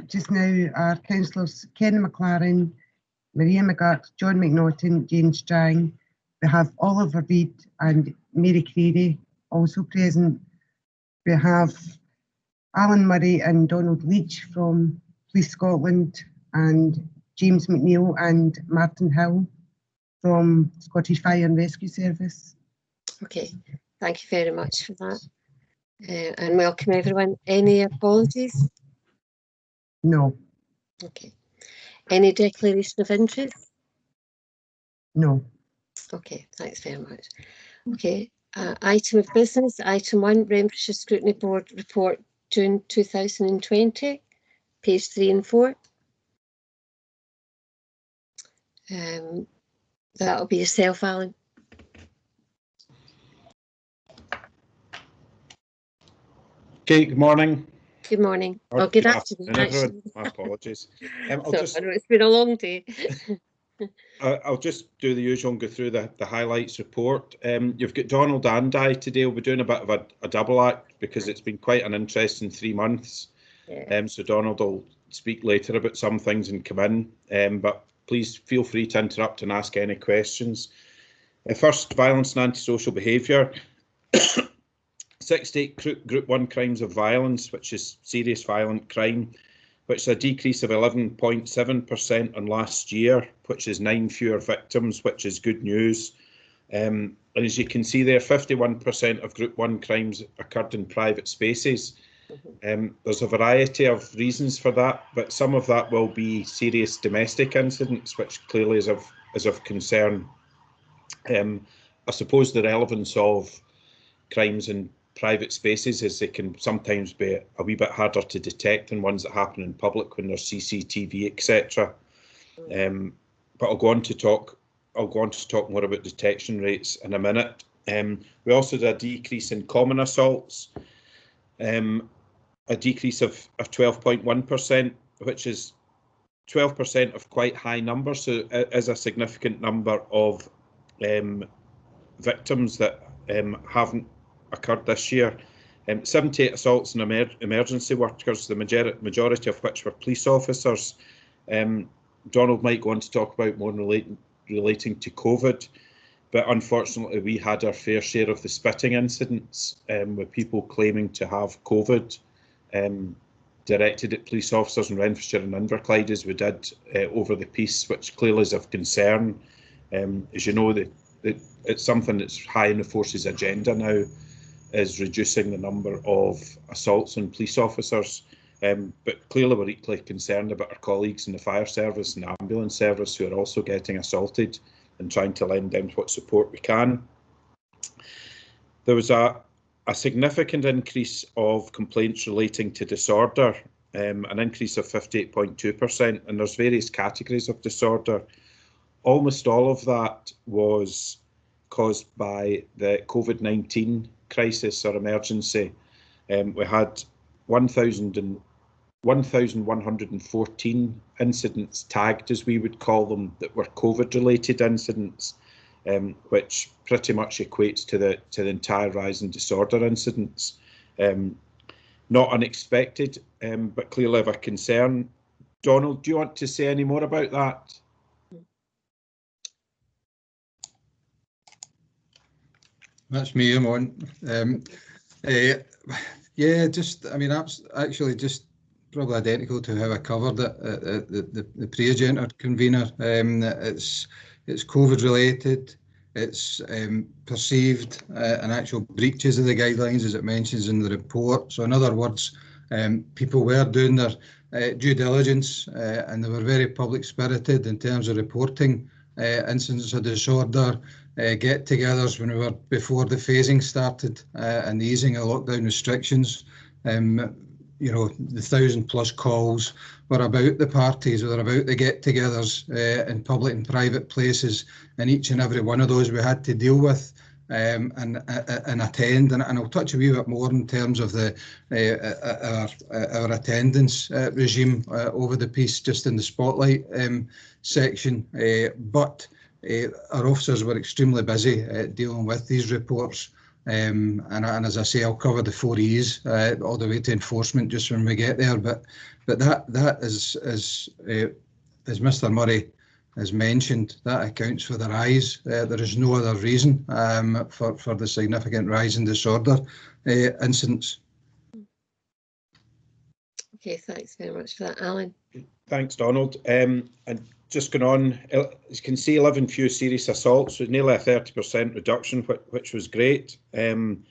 just now are councillors Ken McLaren, Maria McGurk, John McNaughton, Jane Strang. We have Oliver Reid and Mary Creary also present. We have Alan Murray and Donald Leach from Police Scotland, and James McNeill and Martin Hill from Scottish Fire and Rescue Service. Okay, thank you very much for that. And welcome everyone. Any apologies? No. Okay. Any declaration of interest? No. Okay, thanks very much. Okay, item of business, item 1, Renfrew Scrutiny Board Report, June 2020, page 3 and 4. That'll be yourself, Alan. Okay, good morning. Good morning. Or good afternoon, actually. My apologies. I know it's been a long day. I'll just do the usual and go through the highlights report. You've got Donald and I today. We'll be doing a bit of a double act because it's been quite an interesting 3 months. Yeah. So Donald will speak later about some things and come in, but please feel free to interrupt and ask any questions. First, violence and antisocial behaviour. 68 Group 1 crimes of violence, which is serious violent crime, which is a decrease of 11.7% on last year, which is 9 fewer victims, which is good news. And as you can see there, 51% of Group 1 crimes occurred in private spaces. There's a variety of reasons for that, but some of that will be serious domestic incidents, which clearly is of concern. I suppose the relevance of crimes in private spaces is they can sometimes be a wee bit harder to detect than ones that happen in public when there's CCTV, etc. But I'll go on to talk more about detection rates in a minute. We also had a decrease in common assaults, a decrease of 12.1%, which is 12% of quite high numbers. So it is a significant number of victims that haven't occurred this year. 78 assaults on emergency workers, the majority of which were police officers. Donald might go on to talk about more relating to COVID, but unfortunately we had our fair share of the spitting incidents with people claiming to have COVID directed at police officers in Renfrewshire and Inverclyde, as we did over the peace, which clearly is of concern. As you know, it's something that's high in the force's agenda now, is reducing the number of assaults on police officers. But clearly we're equally concerned about our colleagues in the fire service and the ambulance service who are also getting assaulted, and trying to lend them what support we can. There was a significant increase of complaints relating to disorder, an increase of 58.2%, and there's various categories of disorder. Almost all of that was caused by the COVID-19 crisis or emergency. We had 1,114 incidents tagged, as we would call them, that were COVID-related incidents, which pretty much equates to the entire rise in disorder incidents. Not unexpected, but clearly of a concern. Donald, do you want to say any more about that? That's me, I'm on. Yeah, I mean, that's actually just probably identical to how I covered it at the pre-agenda convener. It's COVID related, it's perceived and actual breaches of the guidelines, as it mentions in the report. So in other words, people were doing their due diligence and they were very public spirited in terms of reporting incidents of disorder, get-togethers when we were before the phasing started and the easing of lockdown restrictions. You know, the 1,000+ calls were about the parties, were about the get-togethers in public and private places, and each and every one of those we had to deal with and attend. And I'll touch a wee bit more in terms of our attendance regime over the piece, just in the spotlight section. But our officers were extremely busy dealing with these reports. And as I say, I'll cover the 4 E's all the way to enforcement just when we get there. But that is, as Mr. Murray has mentioned, that accounts for the rise. There is no other reason for the significant rise in disorder incidents. Okay, thanks very much for that, Alan. Thanks, Donald. And just going on, as you can see, 11 fewer serious assaults, so nearly a 30% reduction, which was great. And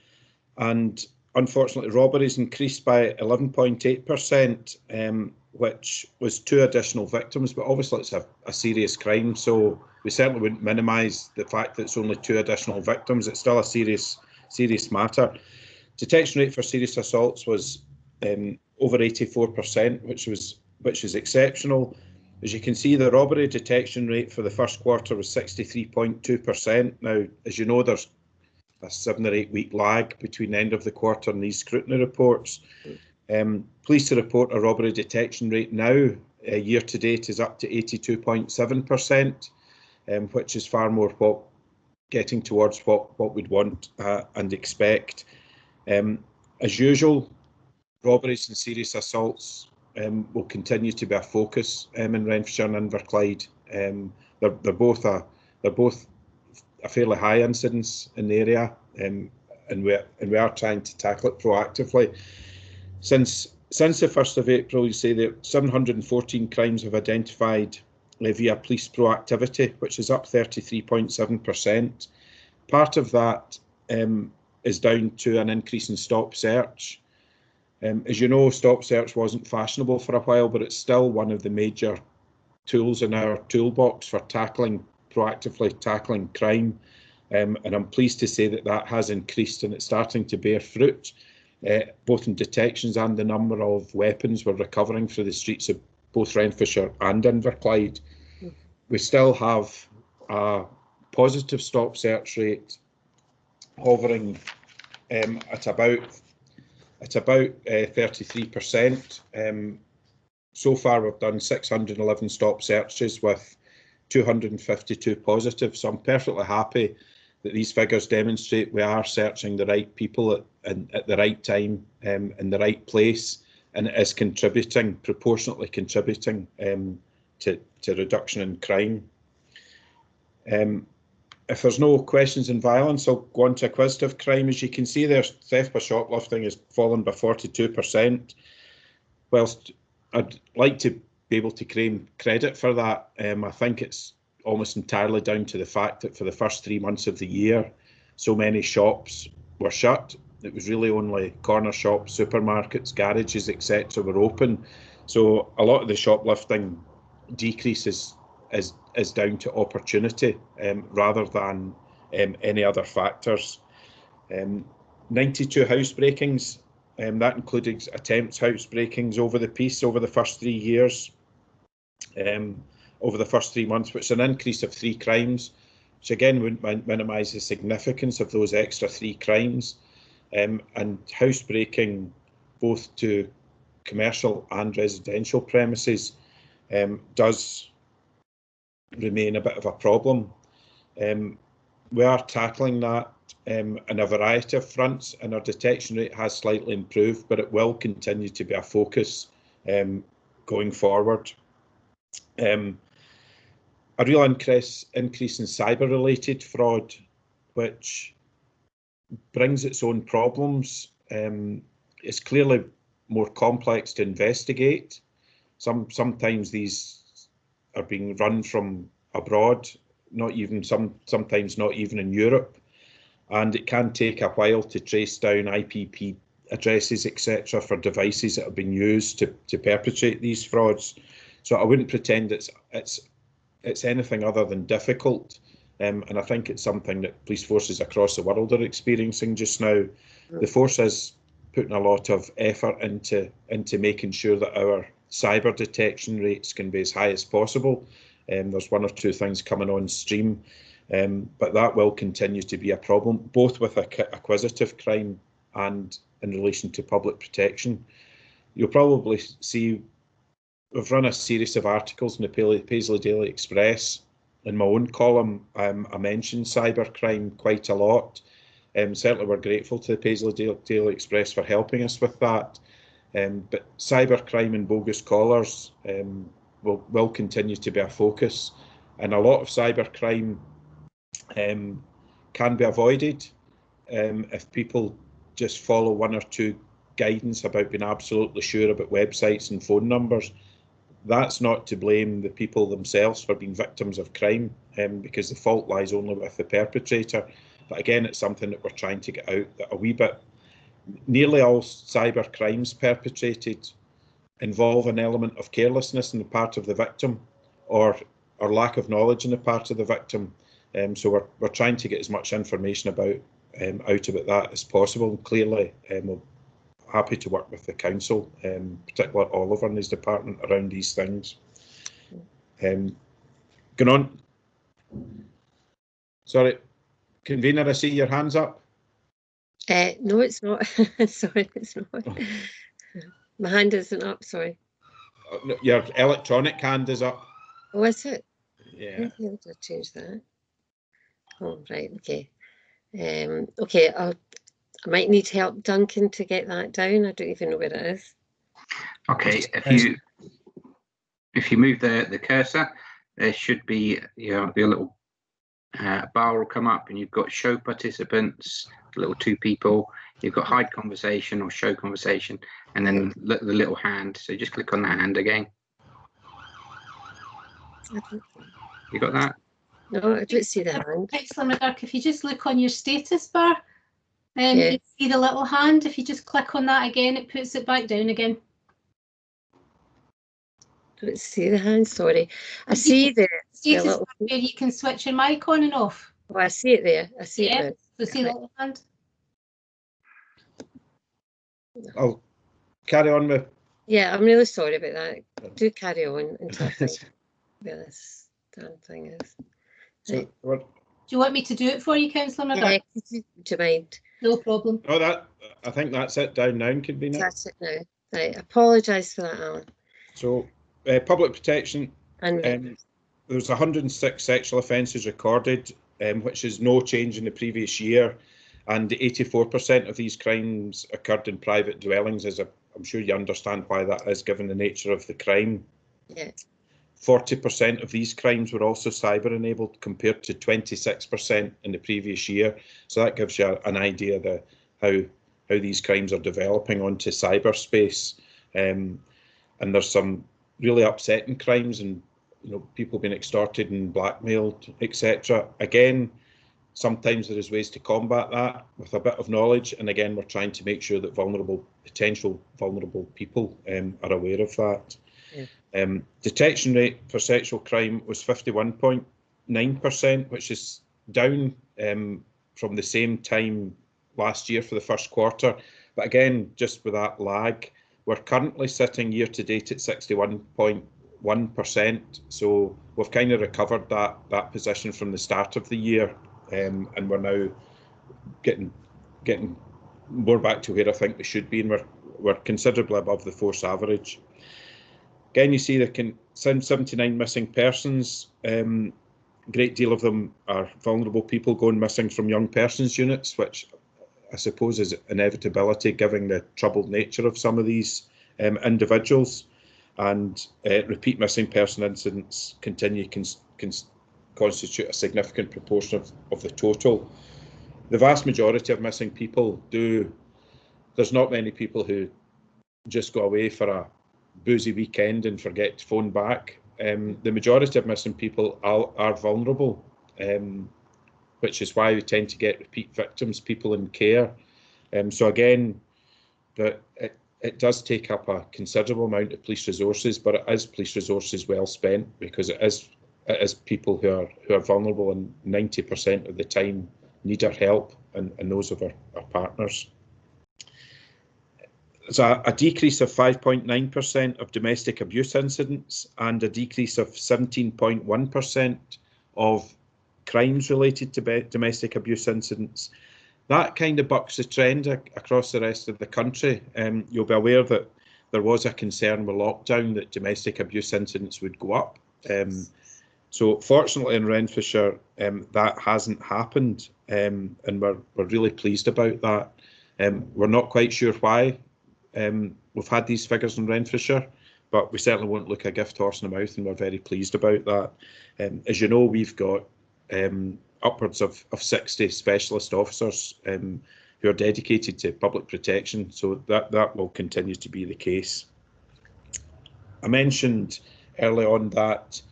unfortunately, robberies increased by 11.8%, which was 2 additional victims, but obviously it's a serious crime, so we certainly wouldn't minimise the fact that it's only 2 additional victims. It's still a serious matter. Detection rate for serious assaults was over 84%, which is exceptional. As you can see, the robbery detection rate for the first quarter was 63.2%. Now, as you know, there's a 7 or 8 week lag between the end of the quarter and these scrutiny reports. Pleased to report a robbery detection rate now, year to date, is up to 82.7%, which is far more getting towards what we'd want and expect. As usual, robberies and serious assaults will continue to be a focus in Renfrewshire and Inverclyde. They're both a fairly high incidence in the area, and we are trying to tackle it proactively. Since the 1st of April, you say that 714 crimes have identified via police proactivity, which is up 33.7%. Part of that is down to an increase in stop search. As you know, stop search wasn't fashionable for a while, but it's still one of the major tools in our toolbox for proactively tackling crime. And I'm pleased to say that has increased and it's starting to bear fruit, both in detections and the number of weapons we're recovering through the streets of both Renfrewshire and Inverclyde. We still have a positive stop search rate hovering at about 33%. So far, we've done 611 stop searches with 252 positive. So I'm perfectly happy that these figures demonstrate we are searching the right people at the right time in the right place, and it is proportionately contributing to reduction in crime. If there's no questions in violence, I'll go on to acquisitive crime. As you can see there, theft by shoplifting has fallen by 42%. Whilst I'd like to be able to claim credit for that, I think it's almost entirely down to the fact that for the first 3 months of the year, so many shops were shut. It was really only corner shops, supermarkets, garages, etc. were open. So a lot of the shoplifting decrease is down to opportunity rather than any other factors. 92 house breakings, that included attempts house breakings over the piece over the first 3 years, over the first 3 months, which is an increase of 3 crimes, which again wouldn't minimise the significance of those extra 3 crimes. And house breaking both to commercial and residential premises does remain a bit of a problem. We are tackling that in a variety of fronts, and our detection rate has slightly improved, but it will continue to be a focus going forward. A real increase in cyber-related fraud, which brings its own problems. It's clearly more complex to investigate. Sometimes these are being run from abroad, sometimes not even in Europe, and it can take a while to trace down IPP addresses, etc., for devices that have been used to perpetrate these frauds. So I wouldn't pretend it's anything other than difficult, and I think it's something that police forces across the world are experiencing just now. The force is putting a lot of effort into making sure that our cyber detection rates can be as high as possible. There's 1 or 2 things coming on stream, but that will continue to be a problem, both with acquisitive crime and in relation to public protection. You'll probably see we've run a series of articles in the Paisley Daily Express. In my own column, I mentioned cybercrime quite a lot. Certainly we're grateful to the Paisley Daily Express for helping us with that. But cybercrime and bogus callers will continue to be a focus, and a lot of cybercrime can be avoided if people just follow one or two guidance about being absolutely sure about websites and phone numbers. That's not to blame the people themselves for being victims of crime, because the fault lies only with the perpetrator. But again, it's something that we're trying to get out a wee bit. Nearly all cyber crimes perpetrated involve an element of carelessness on the part of the victim, or lack of knowledge on the part of the victim. So we're trying to get as much information out about that as possible. And clearly, we're happy to work with the council, particularly Oliver and his department, around these things. Going on. Sorry, convener, I see your hands up. No, it's not. Sorry, it's not. My hand isn't up, sorry. Your electronic hand is up. Oh, is it? Yeah. I'll change that. Oh, right, okay. Okay, I might need help, Duncan, to get that down. I don't even know where it is. Okay, if you move the cursor, there should be the little bar will come up, and you've got show participants, little two people. You've got hide conversation or show conversation, and then the little hand. So just click on the hand again. You got that? No, I don't see the hand. Excellent, Dirk. If you just look on your status bar, Yeah. you see the little hand. If you just click on that again, it puts it back down again. Don't see the hand, sorry. I see the Status little. bar where you can switch your mic on and off. Oh, I see it there. I see Yeah. it So see the little hand. I'll carry on with. Yeah, I'm really sorry about that. Do carry on until I think where this damn thing is. Right. What? Do you want me to do it for you, Councillor McGurk? Do you mind? No problem. Oh, I think that's it down now, convener. That's it now. Right, apologise for that, Alan. So, public protection. And There was 106 sexual offences recorded, which is no change in the previous year, and 84% of these crimes occurred in private dwellings, as I'm sure you understand why that is, given the nature of the crime. yeah, 40% of these crimes were also cyber-enabled, compared to 26% in the previous year. So that gives you an idea of how these crimes are developing onto cyberspace. And there's some really upsetting crimes, and people being extorted and blackmailed, etc. Again, sometimes there is ways to combat that with a bit of knowledge, and again, we're trying to make sure that potential vulnerable people are aware of that. Yeah. Detection rate for sexual crime was 51.9%, which is down from the same time last year for the first quarter. But again, just with that lag, we're currently sitting year to date at 61.1%. So we've kind of recovered that position from the start of the year, and we're now getting more back to where I think we should be, and we're considerably above the force average. Again, you see the 79 missing persons. A great deal of them are vulnerable people going missing from young persons units, which I suppose is inevitability given the troubled nature of some of these individuals. And repeat missing person incidents continue constitute a significant proportion of the total. The vast majority of missing people there's not many people who just go away for a boozy weekend and forget to phone back. The majority of missing people are vulnerable, which is why we tend to get repeat victims, people in care. So again, it does take up a considerable amount of police resources, but it is police resources well spent, because it is people who are vulnerable, and 90% of the time need our help and those of our partners. There's a decrease of 5.9% of domestic abuse incidents, and a decrease of 17.1% of crimes related to domestic abuse incidents. That kind of bucks the trend across the rest of the country. You'll be aware that there was a concern with lockdown that domestic abuse incidents would go up. So fortunately in Renfrewshire, that hasn't happened, and we're really pleased about that. We're not quite sure why we've had these figures in Renfrewshire, but we certainly won't look a gift horse in the mouth, and we're very pleased about that. As you know, we've got upwards of 60 specialist officers who are dedicated to public protection, so that will continue to be the case. I mentioned early on that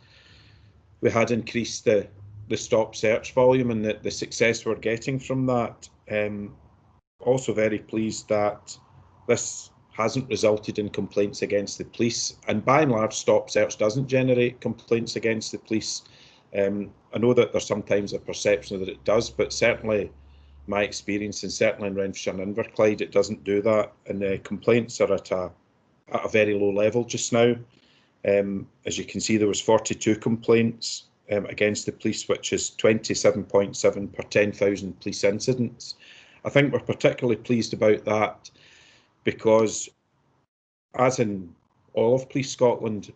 we had increased the stop search volume and the success we're getting from that. Also very pleased that this hasn't resulted in complaints against the police, and by and large stop search doesn't generate complaints against the police. I know that there's sometimes a perception that it does, but certainly my experience, and certainly in Renfrewshire and Inverclyde, it doesn't do that, and the complaints are at a very low level just now. As you can see, there was 42 complaints against the police, which is 27.7 per 10,000 police incidents. I think we're particularly pleased about that because, as in all of Police Scotland,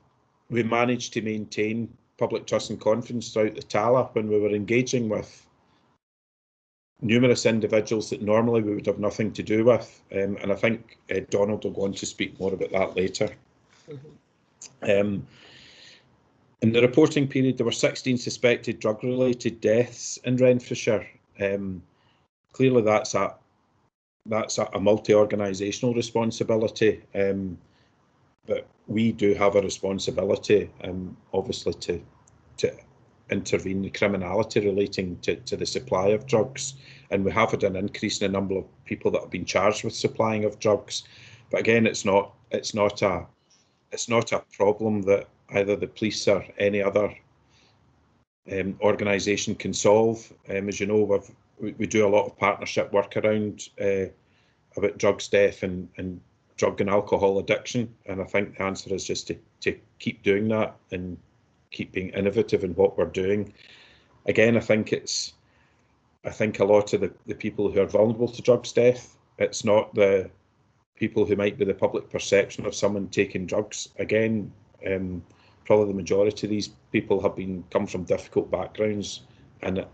we managed to maintain public trust and confidence throughout the Tala when we were engaging with numerous individuals that normally we would have nothing to do with, and I think Donald will go on to speak more about that later. In the reporting period, there were 16 suspected drug-related deaths in Renfrewshire. Clearly, that's a multi-organisational responsibility, but we do have a responsibility, obviously, to intervene in the criminality relating to the supply of drugs, and we have had an increase in the number of people that have been charged with supplying of drugs. But again, it's not a problem that either the police or any other organisation can solve. As you know, we do a lot of partnership work around about drugs death and drug and alcohol addiction, and I think the answer is just to keep doing that and keep being innovative in what we're doing. Again, I think a lot of the people who are vulnerable to drugs death, it's not the people who might be the public perception of someone taking drugs. Again, probably the majority of these people have come from difficult backgrounds and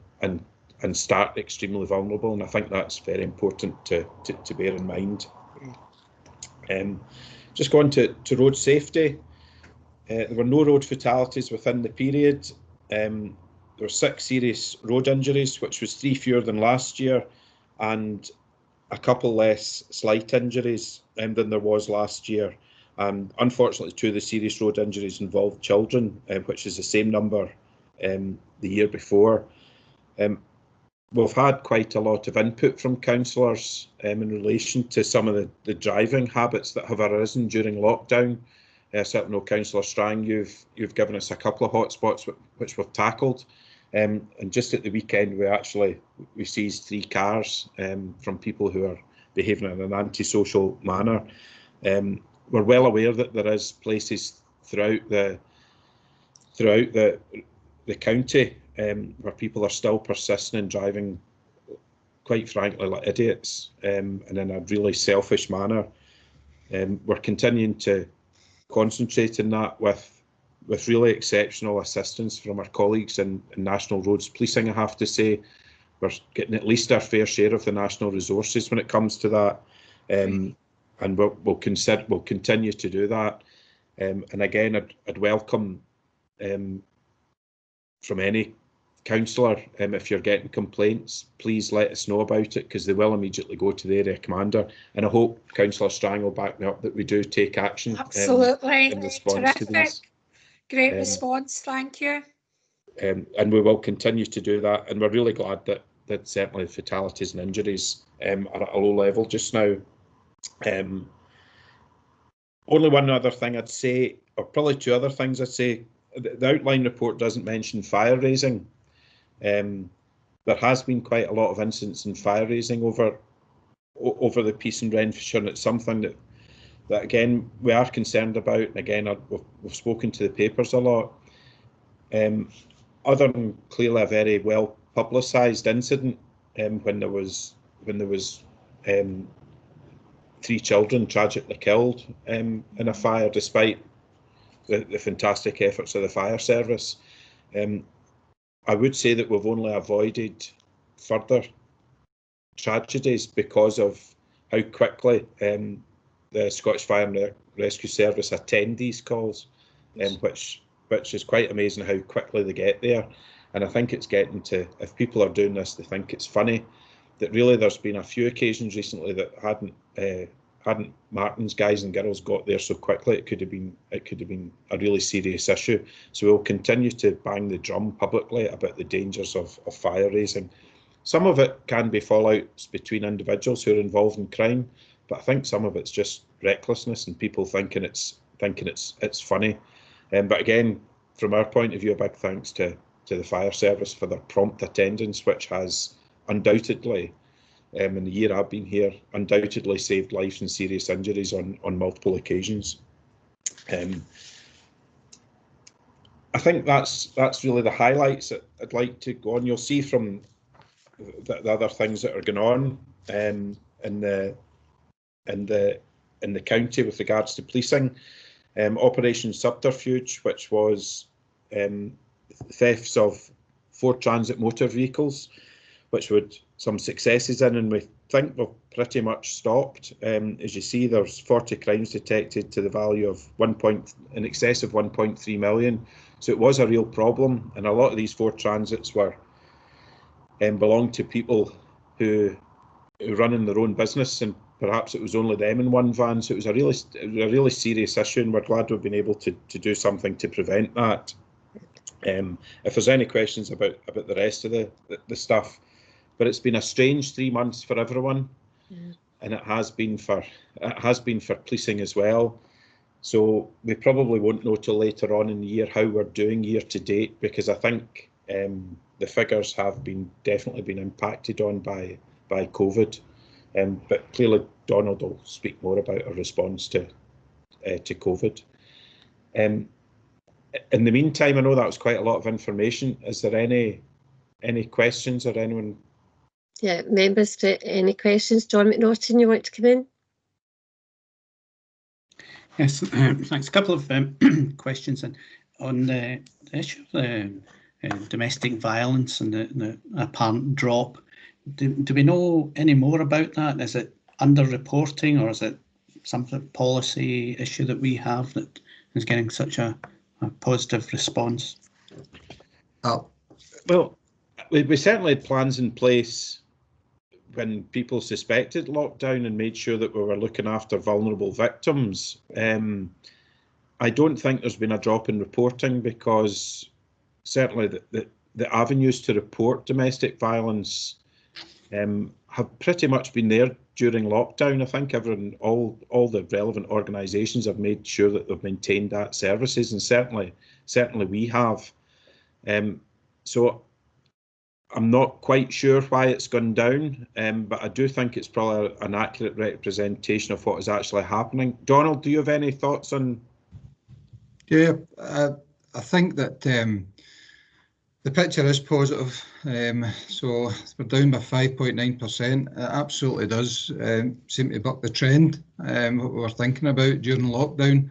start extremely vulnerable, and I think that's very important to bear in mind. Just going to road safety. There were no road fatalities within the period. There were 6 serious road injuries, which was 3 fewer than last year, and a couple less slight injuries than there was last year. And unfortunately, 2 of the serious road injuries involved children, which is the same number the year before. We've had quite a lot of input from councillors in relation to some of the driving habits that have arisen during lockdown. I certainly know, Councillor Strang, you've given us a couple of hotspots which we've tackled. And just at the weekend, we seized 3 cars from people who are behaving in an antisocial manner. We're well aware that there is places throughout the county where people are still persisting in driving, quite frankly, like idiots, and in a really selfish manner. We're continuing to concentrate on that with really exceptional assistance from our colleagues in National Roads Policing, I have to say. We're getting at least our fair share of the national resources when it comes to that, and we'll continue to do that. And again, I'd welcome from any councillor, if you're getting complaints, please let us know about it, because they will immediately go to the area commander. And I hope Councillor Strang will back me up that we do take action. Absolutely, in response to these. Great response, thank you. And we will continue to do that, and we're really glad that certainly fatalities and injuries are at a low level just now. Only one other thing I'd say, or probably 2 other things I'd say. The outline report doesn't mention fire raising. There has been quite a lot of incidents in fire raising over the piece in Renfrewshire, and it's something that again we are concerned about. And again, we've spoken to the papers a lot. Other than clearly a very well publicised incident when there was 3 children tragically killed in a fire, despite the fantastic efforts of the fire service. I would say that we've only avoided further tragedies because of how quickly the Scottish Fire and Rescue Service attend these calls, which is quite amazing how quickly they get there. And I think it's getting to, if people are doing this, they think it's funny. That really there's been a few occasions recently that hadn't Martin's guys and girls got there so quickly, it could have been a really serious issue. So we'll continue to bang the drum publicly about the dangers of fire raising. Some of it can be fallouts between individuals who are involved in crime, but I think some of it's just recklessness and people thinking it's funny. But again, from our point of view, a big thanks to the fire service for their prompt attendance, which has undoubtedly, in the year I've been here, undoubtedly saved lives and serious injuries on multiple occasions. I think that's really the highlights that I'd like to go on. You'll see from the other things that are going on in the county with regards to policing. Operation Subterfuge, which was thefts of 4 transit motor vehicles, which would some successes in, and we think we've pretty much stopped. As you see, there's 40 crimes detected to the value of in excess of 1.3 million. So it was a real problem, and a lot of these 4 transits were belonged to people who run in their own business, and perhaps it was only them in one van. So it was a really serious issue, and we're glad we've been able to do something to prevent that. If there's any questions about the rest of the stuff, but it's been a strange 3 months for everyone, and it has been for policing as well. So we probably won't know till later on in the year how we're doing year to date, because I think the figures have definitely been impacted on by COVID. But clearly Donald will speak more about our response to COVID. In the meantime, I know that was quite a lot of information. Is there any questions or anyone? Yeah, members, any questions? John McNaughton, you want to come in? Yes, thanks. A couple of questions on the issue of domestic violence and the apparent drop. Do we know any more about that? Is it under-reporting, or is it some sort of policy issue that we have that is getting such a positive response? Well, we certainly had plans in place when people suspected lockdown and made sure that we were looking after vulnerable victims. I don't think there's been a drop in reporting, because certainly the avenues to report domestic violence have pretty much been there during lockdown. I think all the relevant organisations have made sure that they've maintained that services, and certainly we have. So I'm not quite sure why it's gone down, but I do think it's probably an accurate representation of what is actually happening. Donald, do you have any thoughts on? Yeah, I think that the picture is positive. So we're down by 5.9%. It absolutely does seem to buck the trend, what we were thinking about during lockdown.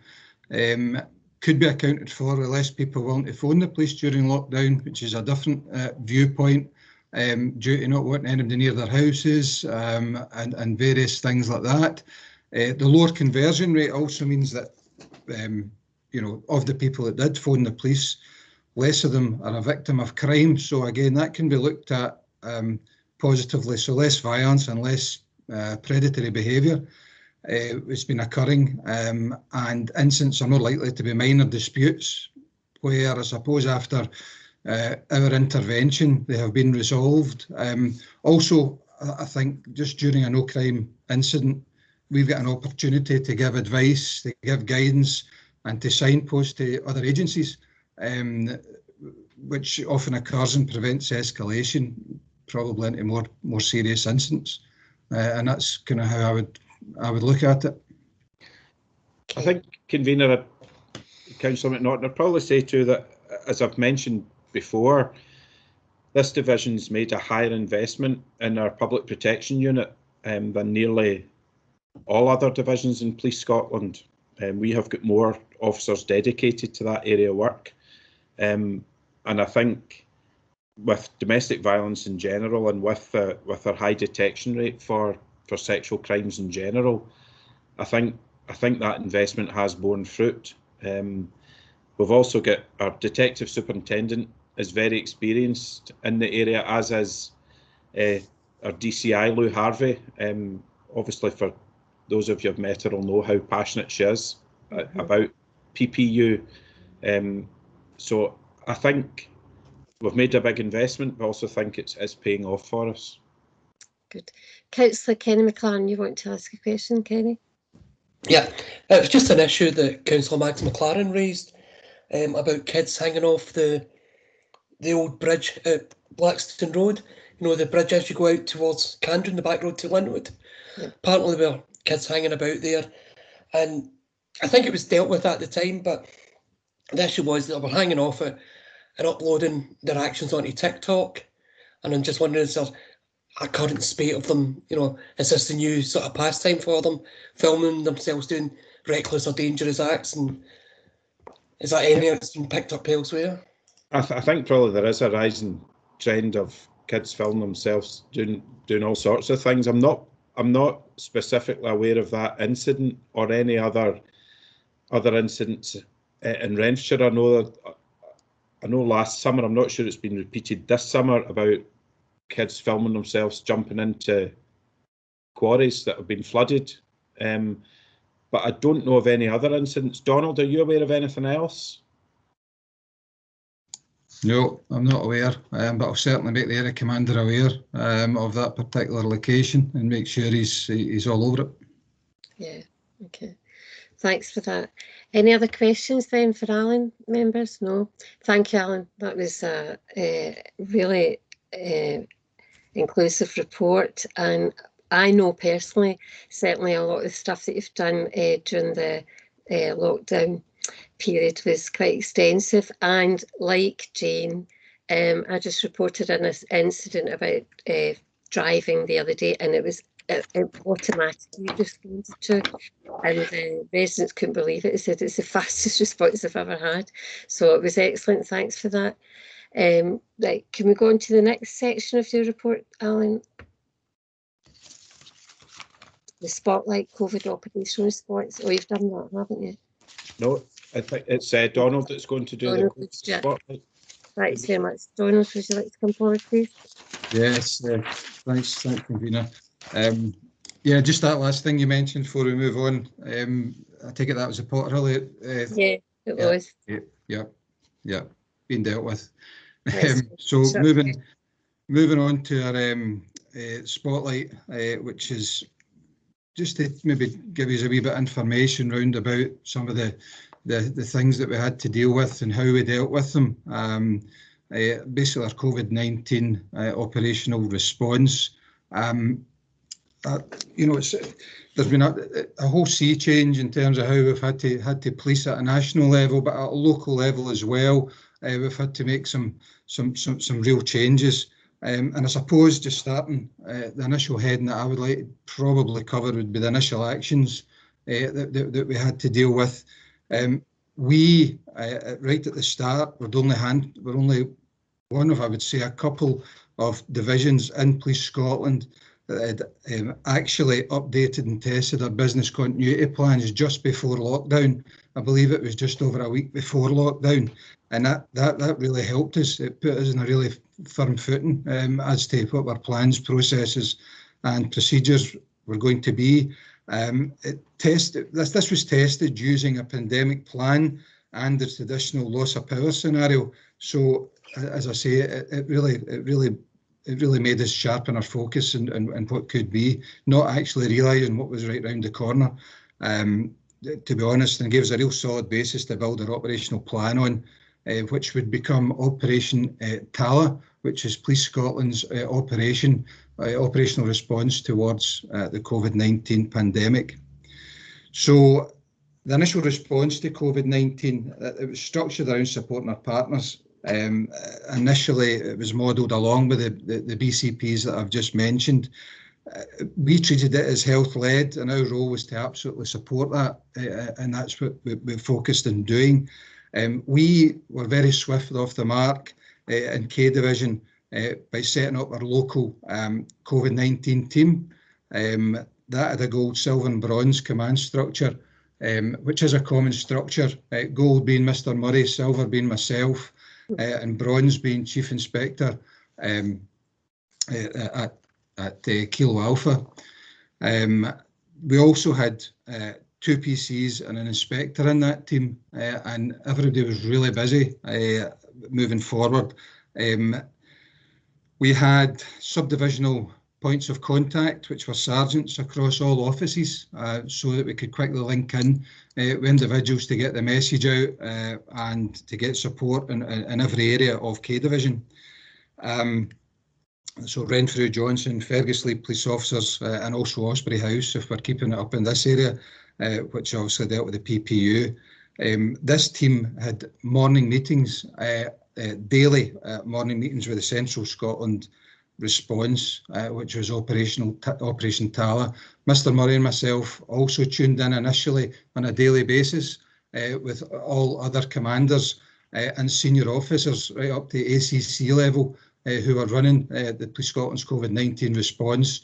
Could be accounted for with less people willing to phone the police during lockdown, which is a different viewpoint, due to not wanting anybody near their houses, and various things like that. The lower conversion rate also means that, of the people that did phone the police, less of them are a victim of crime. So again, that can be looked at positively. So less violence and less predatory behaviour it's been occurring, and incidents are more likely to be minor disputes, where I suppose after our intervention they have been resolved. Also, I think just during a no crime incident, we've got an opportunity to give advice, to give guidance, and to signpost to other agencies, which often occurs and prevents escalation, probably into more serious incidents. And that's kind of how I would look at it. I think, Convener, Councillor McNaughton, I'd probably say too that, as I've mentioned before, this division's made a higher investment in our public protection unit than nearly all other divisions in Police Scotland. We have got more officers dedicated to that area of work. I think with domestic violence in general, and with our high detection rate for sexual crimes in general, I think that investment has borne fruit. We've also got our detective superintendent is very experienced in the area, as is our DCI, Lou Harvey. Obviously, for those of you who've met her will know how passionate she is about PPU. So I think we've made a big investment, but I also think it's paying off for us. Good. Councillor Kenny McLaren, you want to ask a question, Kenny? Yeah, it was just an issue that Councillor Max McLaren raised about kids hanging off the old bridge at Blackstone Road. You know, the bridge as you go out towards Candron, the back road to Linwood. Yeah. Apparently there were kids hanging about there, and I think it was dealt with at the time, but the issue was that they were hanging off it and uploading their actions onto TikTok, and I'm just wondering, is there a current spate of them, you know, is this the new sort of pastime for them, filming themselves doing reckless or dangerous acts, and is that anything that's been picked up elsewhere? I think probably there is a rising trend of kids filming themselves doing all sorts of things. I'm not specifically aware of that incident or any other incidents in Renfrew. I know last summer, I'm not sure it's been repeated this summer, about kids filming themselves jumping into quarries that have been flooded. But I don't know of any other incidents. Donald, are you aware of anything else? No, I'm not aware, but I'll certainly make the area commander aware of that particular location and make sure he's all over it. Yeah, okay. Thanks for that. Any other questions then for Alan, members? No? Thank you, Alan. That was a really inclusive report, and I know personally, certainly a lot of the stuff that you've done during the lockdown period was quite extensive, and like Jane, I just reported an incident about driving the other day, and it was automatically responded to, and the residents couldn't believe it. They said it's the fastest response I've ever had, so it was excellent. Thanks for that. Right, can we go on to the next section of your report, Alan? The Spotlight COVID operational response. Oh, you've done that, haven't you? No, I think it's Donald that's going to do Donald, the Spotlight. Thanks very much. Donald, would you like to come forward, please? Yes, thanks, convener. Yeah, just that last thing you mentioned before we move on. I take it that was a Potterhill. Yeah, it was. Yeah, being dealt with. Yes. So moving on to our Spotlight, which is just to maybe give you a wee bit of information round about some of the things that we had to deal with and how we dealt with them. Basically, our COVID-19 operational response. You know, there's been a whole sea change in terms of how we've had to police at a national level, but at a local level as well. We've had to make some real changes. And I suppose just starting, the initial heading that I would like to probably cover would be the initial actions that we had to deal with. We, right at the start, we're only one of, I would say, a couple of divisions in Police Scotland that had actually updated and tested our business continuity plans just before lockdown. I believe it was just over a week before lockdown, and that really helped us. It put us in a really firm footing as to what our plans, processes and procedures were going to be. This was tested using a pandemic plan and the traditional loss of power scenario. So, as I say, it really made us sharpen our focus and what could be, not actually realising what was right round the corner, to be honest, and gave us a real solid basis to build our operational plan on, which would become Operation Tala, which is Police Scotland's operational response towards the COVID-19 pandemic. So the initial response to COVID-19, it was structured around supporting our partners. Initially, it was modelled along with the BCPs that I've just mentioned. We treated it as health-led, and our role was to absolutely support that, and that's what we focused on doing. We were very swift off the mark in K Division by setting up our local COVID-19 team. That had a gold, silver and bronze command structure, which is a common structure, gold being Mr. Murray, silver being myself, and bronze being Chief Inspector at Kilo Alpha. We also had 2 PCs and an inspector in that team, and everybody was really busy moving forward. We had subdivisional points of contact, which were sergeants across all offices, so that we could quickly link in with individuals to get the message out and to get support in every area of K Division. So Renfrew, Johnson, Fergusley police officers, and also Osprey House, if we're keeping it up in this area, which obviously dealt with the PPU. This team had morning meetings, daily morning meetings with the Central Scotland response, which was Operation Tala. Mr. Murray and myself also tuned in initially on a daily basis with all other commanders and senior officers right up to ACC level who were running the Police Scotland's COVID-19 response.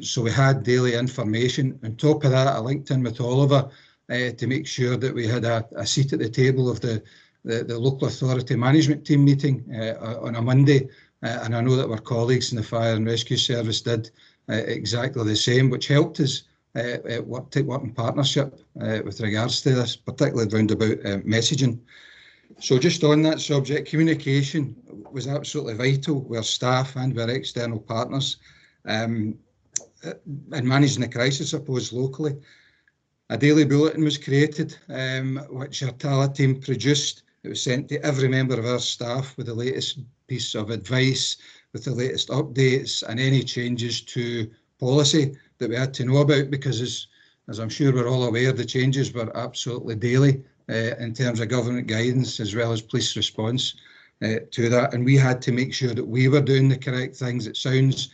So we had daily information. On top of that, I linked in with Oliver to make sure that we had a seat at the table of the local authority management team meeting on a Monday. And I know that our colleagues in the Fire and Rescue Service did exactly the same, which helped us work in partnership with regards to this, particularly round about messaging. So just on that subject, communication was absolutely vital with our staff and with our external partners in managing the crisis, I suppose, locally. A daily bulletin was created, which our Tala team produced. It was sent to every member of our staff with the latest piece of advice, with the latest updates and any changes to policy that we had to know about, because as I'm sure we're all aware, the changes were absolutely daily in terms of government guidance as well as police response to that. And we had to make sure that we were doing the correct things. It sounds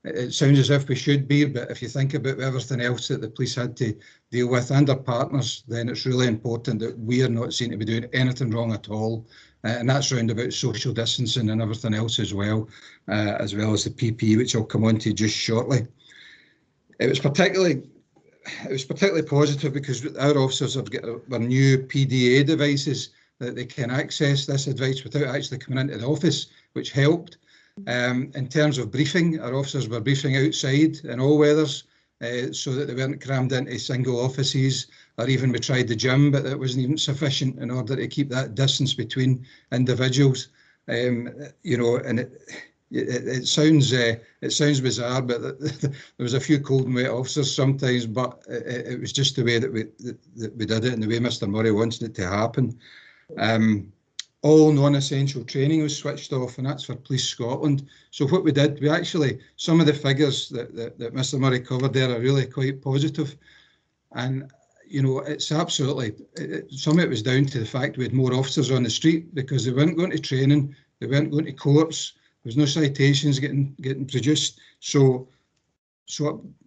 as if we should be, but if you think about everything else that the police had to deal with and our partners, then it's really important that we are not seen to be doing anything wrong at all. And that's round about social distancing and everything else as well as the PPE, which I'll come on to just shortly. It was particularly positive because our officers have got our new PDA devices that they can access this advice without actually coming into the office, which helped. In terms of briefing, our officers were briefing outside in all weathers so that they weren't crammed into single offices, or even we tried the gym, but that wasn't even sufficient in order to keep that distance between individuals. You know, and it sounds bizarre, but there was a few cold and wet officers sometimes, but it was just the way that we did it and the way Mr. Murray wanted it to happen. All non-essential training was switched off, and that's for Police Scotland. So what we did, we actually, some of the figures that Mr. Murray covered there are really quite positive. And, you know, it's absolutely, some of it was down to the fact we had more officers on the street because they weren't going to training, they weren't going to courts, there was no citations getting produced. So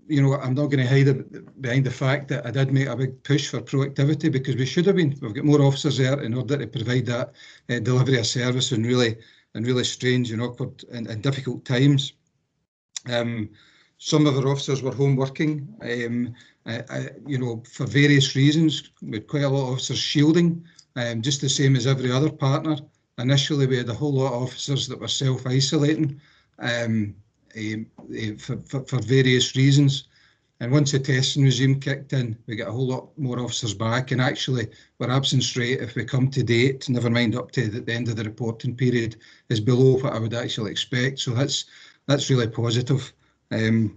you know, I'm not going to hide behind the fact that I did make a big push for proactivity because we should have been. We've got more officers there in order to provide that delivery of service in really strange and awkward and difficult times. Some of our officers were home working, you know, for various reasons. We had quite a lot of officers shielding, just the same as every other partner. Initially, we had a whole lot of officers that were self-isolating. For various reasons, and once the testing regime kicked in, we got a whole lot more officers back, and actually our absence rate, if we come to date, never mind up to the end of the reporting period, is below what I would actually expect. So that's really positive,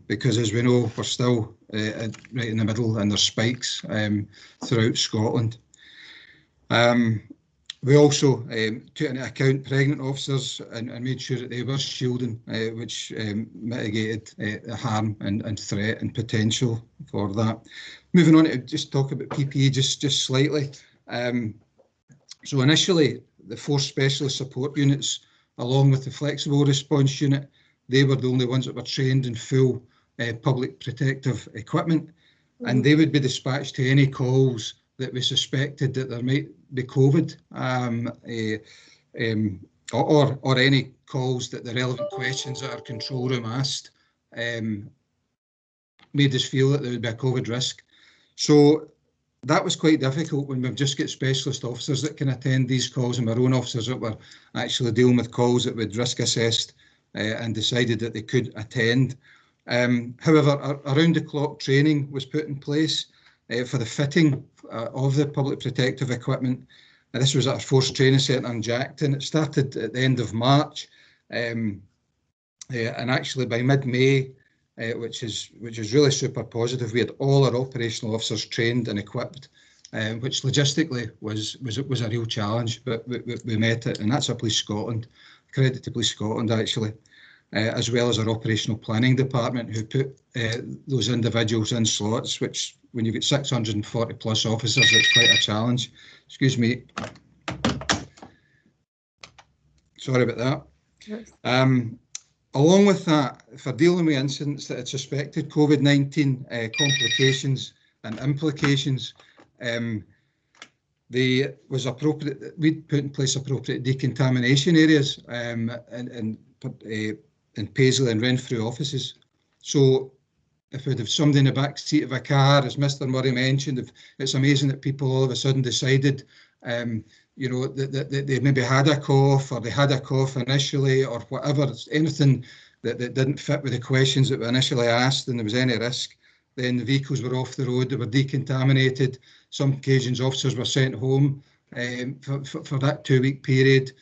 because as we know, we're still right in the middle and there's spikes throughout Scotland. We also took into account pregnant officers and made sure that they were shielding, which mitigated harm and threat and potential for that. Moving on to just talk about PPE just slightly. So initially, the 4 specialist support units, along with the flexible response unit, they were the only ones that were trained in full public protective equipment, and they would be dispatched to any calls that we suspected that there might be COVID, or any calls that the relevant questions that our control room asked made us feel that there would be a COVID risk. So that was quite difficult when we've just got specialist officers that can attend these calls, and our own officers that were actually dealing with calls that we'd risk assessed and decided that they could attend. However, around-the-clock training was put in place for the fitting of the public protective equipment. And this was at our force training centre in Jackton. It started at the end of March, and actually by mid-May, which is really super positive, we had all our operational officers trained and equipped, which logistically was a real challenge, but we met it, and that's at Police Scotland. Credit to Police Scotland, actually. As well as our operational planning department, who put those individuals in slots, which when you've got 640 plus officers, it's quite a challenge. Excuse me. Sorry about that. Yes. Along with that, for dealing with incidents that had suspected COVID-19 complications and implications, we'd put in place appropriate decontamination areas in Paisley and Renfrew offices. So if we'd have somebody in the back seat of a car, as Mr. Murray mentioned, it's amazing that people all of a sudden decided, that they maybe had a cough, or they had a cough initially, or whatever, anything that didn't fit with the questions that were initially asked, and there was any risk, then the vehicles were off the road, they were decontaminated. Some occasions officers were sent home for that 2-week period.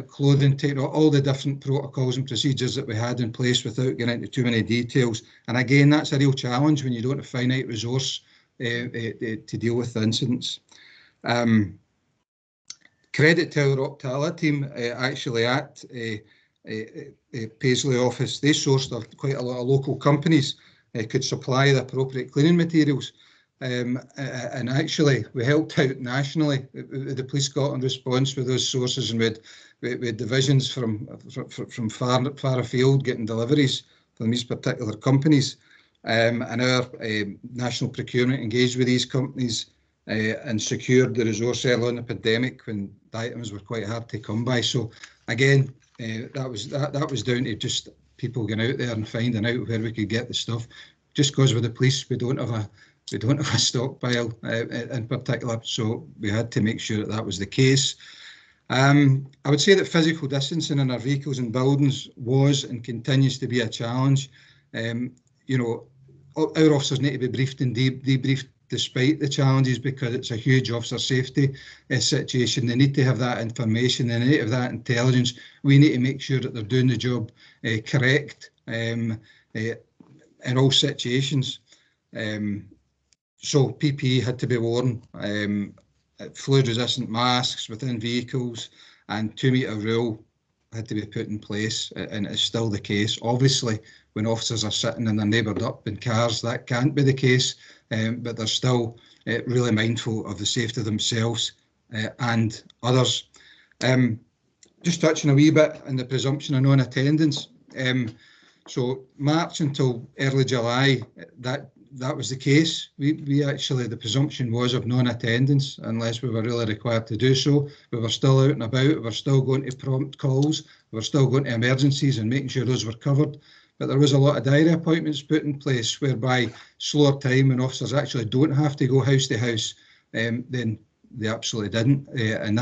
Clothing taken, all the different protocols and procedures that we had in place without getting into too many details. And again, that's a real challenge when you don't have finite resource to deal with incidents. Credit to our Optala team, actually at Paisley office. They sourced quite a lot of local companies could supply the appropriate cleaning materials. And actually, we helped out nationally with the Police Scotland response with those sources, and with divisions from far afield getting deliveries from these particular companies. And our national procurement engaged with these companies and secured the resource early in the pandemic when the items were quite hard to come by. So again, that was down to just people going out there and finding out where we could get the stuff. Just because with the police, we don't have a stockpile in particular, so we had to make sure that was the case. I would say that physical distancing in our vehicles and buildings was and continues to be a challenge. Our officers need to be briefed and debriefed despite the challenges, because it's a huge officer safety situation. They need to have that information, they need to have that intelligence. We need to make sure that they're doing the job correct in all situations. So PPE had to be worn, fluid-resistant masks within vehicles, and 2-metre rule had to be put in place, and it's still the case. Obviously, when officers are sitting and they're neighboured up in cars, that can't be the case, but they're still really mindful of the safety of themselves and others. Just touching a wee bit on the presumption of non-attendance. So March until early July, that was the case. We actually, the presumption was of non-attendance unless we were really required to do so. We were still out and about, we were still going to prompt calls, we were still going to emergencies and making sure those were covered. But there was a lot of diary appointments put in place whereby slower time when officers actually don't have to go house to house, then they absolutely didn't. And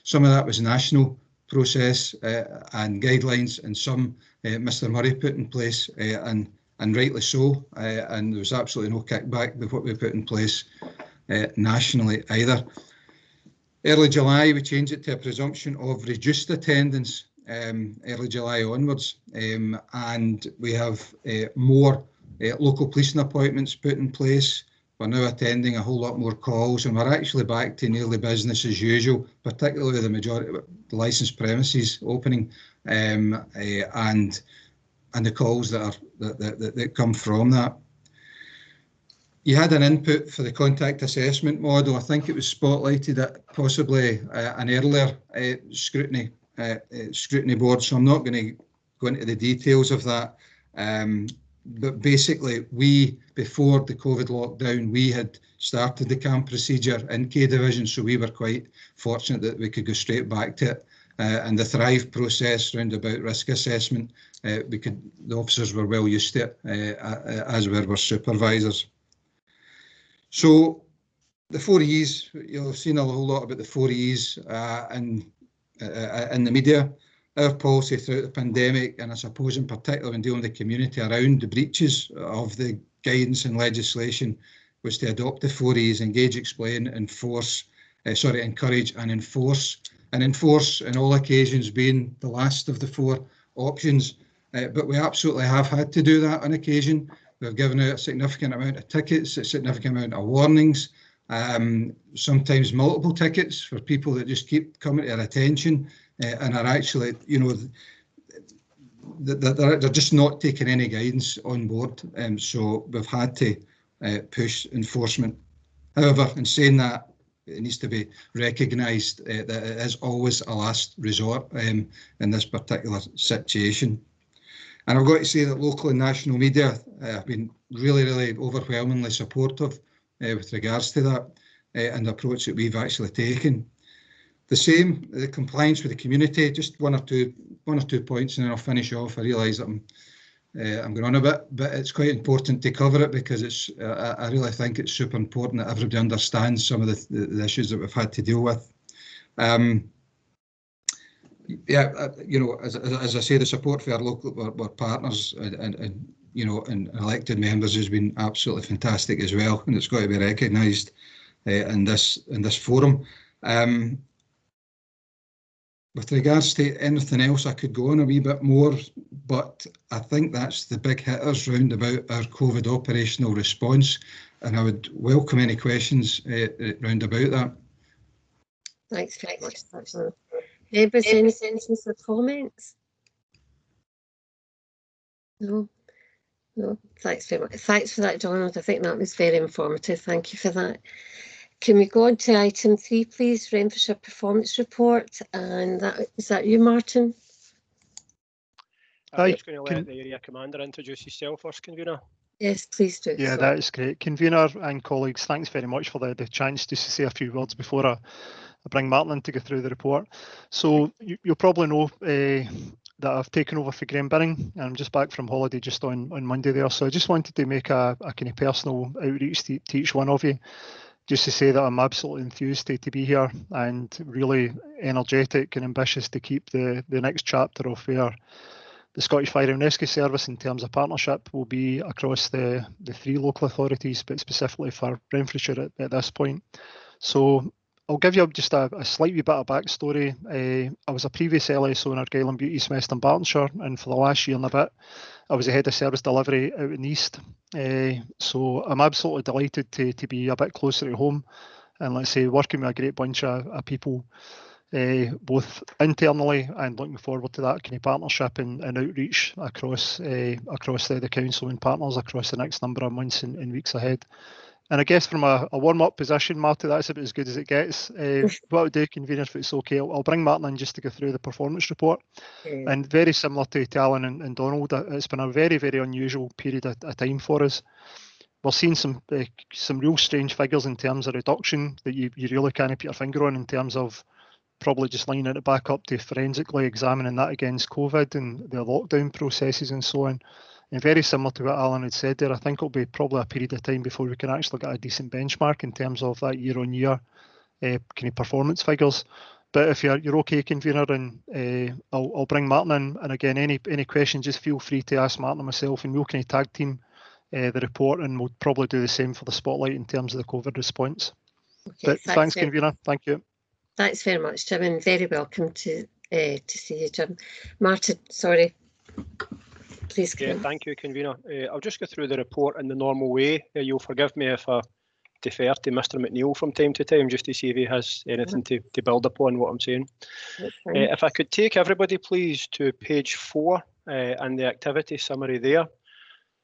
some of that was national process and guidelines, and some Mr. Murray put in place, and rightly so, and there was absolutely no kickback with what we put in place nationally either. Early July, we changed it to a presumption of reduced attendance, early July onwards, and we have more local policing appointments put in place. We're now attending a whole lot more calls, and we're actually back to nearly business as usual, particularly with the majority of the licensed premises opening, and the calls that come from that. You had an input for the contact assessment model. I think it was spotlighted at possibly an earlier scrutiny board, so I'm not going to go into the details of that. basically, before the COVID lockdown, we had started the CAM procedure in K Division, so we were quite fortunate that we could go straight back to it. And the Thrive process round about risk assessment, the officers were well used to it, as were supervisors. So the 4Es, you'll have seen a whole lot about the 4Es in the media. Our policy throughout the pandemic, and I suppose in particular when dealing with the community around the breaches of the guidance and legislation, was to adopt the 4Es, engage, explain, encourage and enforce. And enforce in all occasions being the last of the 4 options. But we absolutely have had to do that on occasion. We've given out a significant amount of tickets, a significant amount of warnings, sometimes multiple tickets for people that just keep coming to our attention and are actually, they're just not taking any guidance on board. So we've had to push enforcement. However, in saying that, it needs to be recognised that it is always a last resort in this particular situation. And I've got to say that local and national media have been really, really overwhelmingly supportive with regards to that and the approach that we've actually taken. The same, the compliance with the community, just one or two points and then I'll finish off. I realise that I'm going on a bit, but it's quite important to cover it because I really think it's super important that everybody understands some of the issues that we've had to deal with. As I say, the support for our local our partners and elected members has been absolutely fantastic as well, and it's got to be recognised in this forum. With regards to anything else, I could go on a wee bit more, but I think that's the big hitters round about our COVID operational response, and I would welcome any questions round about that. Thanks very much. Anybody any questions or comments? No. Thanks very much. Thanks for that, Donald. I think that was very informative. Thank you for that. Can we go on to item 3, please? Renfrewshire Performance Report. And is that you, Martin? I'm just going to let the area commander introduce yourself first, convener. Yes, please do. Yeah, that is great. Convener and colleagues, thanks very much for the chance just to say a few words before I bring Martin in to go through the report. So you'll probably know that I've taken over for Graham Binning, and I'm just back from holiday just on Monday there. So I just wanted to make a kind of personal outreach to each one of you, just to say that I'm absolutely enthused to be here and really energetic and ambitious to keep the next chapter of where the Scottish Fire and Rescue Service in terms of partnership will be across the 3 local authorities, but specifically for Renfrewshire at this point. So I'll give you just a slight wee bit of backstory. I was a previous LSO in Argyll and Beauties, West and Bartonshire, and for the last year and a bit, I was the head of service delivery out in the East. So I'm absolutely delighted to be a bit closer to home and, let's say, working with a great bunch of people, both internally and looking forward to that kind of partnership and outreach across the council and partners across the next number of months and weeks ahead. And I guess from a warm-up position, Marty, that's about as good as it gets. What I'll do, convener, if it's okay, I'll bring Martin in just to go through the performance report. And very similar to Alan and Donald, it's been a very, very unusual period of time for us. We're seeing some real strange figures in terms of reduction that you really can't put your finger on, in terms of probably just lining it back up to forensically examining that against COVID and the lockdown processes and so on. And very similar to what Alan had said there, I think it'll be probably a period of time before we can actually get a decent benchmark in terms of that year-on-year kind of performance figures. But if you're okay, convener, and I'll bring Martin in, and again, any questions, just feel free to ask Martin and myself, and we'll kind of tag team the report, and we'll probably do the same for the spotlight in terms of the COVID response. Okay, but thanks, convener. Thank you. Thanks very much, Jim, and very welcome to see you, Jim. Martin, sorry. Please. Yeah, thank you, convener. I'll just go through the report in the normal way. You'll forgive me if I defer to Mr. McNeil from time to time, just to see if he has anything to build upon what I'm saying. If I could take everybody, please, to page 4 and the activity summary there.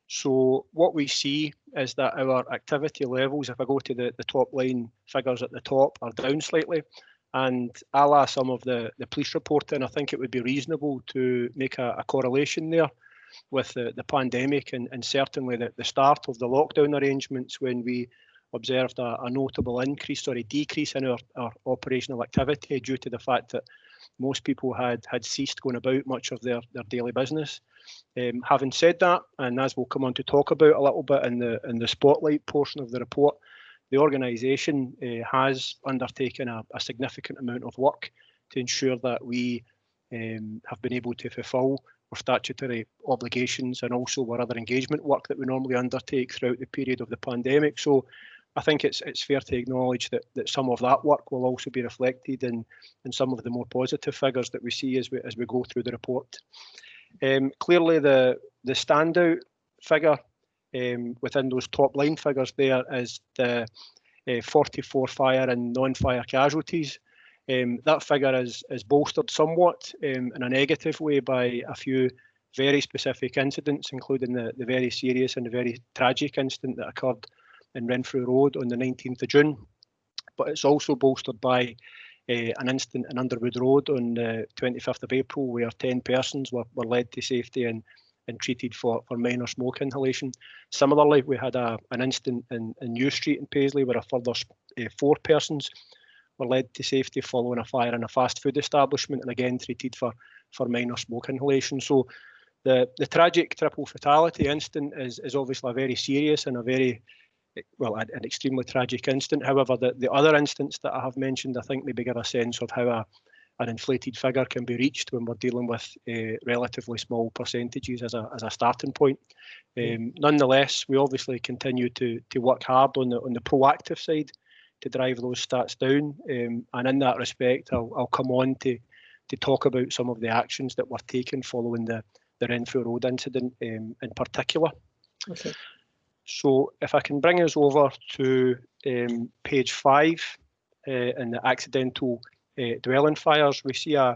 So what we see is that our activity levels, if I go to the top line figures at the top, are down slightly. And a la some of the police reporting, I think it would be reasonable to make a correlation there. with the pandemic and certainly the start of the lockdown arrangements, when we observed a notable increase or a decrease in our operational activity due to the fact that most people had ceased going about much of their daily business. Having said that, and as we'll come on to talk about a little bit in the spotlight portion of the report, the organisation has undertaken a significant amount of work to ensure that we have been able to fulfil our statutory obligations and also our other engagement work that we normally undertake throughout the period of the pandemic. So I think it's fair to acknowledge that some of that work will also be reflected in some of the more positive figures that we see as we go through the report. Clearly the standout figure within those top line figures there is the 44 fire and non-fire casualties. That figure is bolstered somewhat in a negative way by a few very specific incidents, including the very serious and the very tragic incident that occurred in Renfrew Road on the 19th of June. But it's also bolstered by an incident in Underwood Road on the 25th of April, where 10 persons were led to safety and treated for minor smoke inhalation. Similarly, we had an incident in New Street in Paisley where a further 4 persons were led to safety following a fire in a fast food establishment, and again treated for minor smoke inhalation. So the tragic triple fatality incident is obviously a very serious and an extremely tragic incident. However, the other incidents that I have mentioned, I think maybe give a sense of how an inflated figure can be reached when we're dealing with relatively small percentages as a starting point. Nonetheless, we obviously continue to work hard on the proactive side to drive those stats down, and in that respect, I'll come on to talk about some of the actions that were taken following the Renfrew Road incident in particular. Okay. So if I can bring us over to page 5 in the accidental dwelling fires, we see a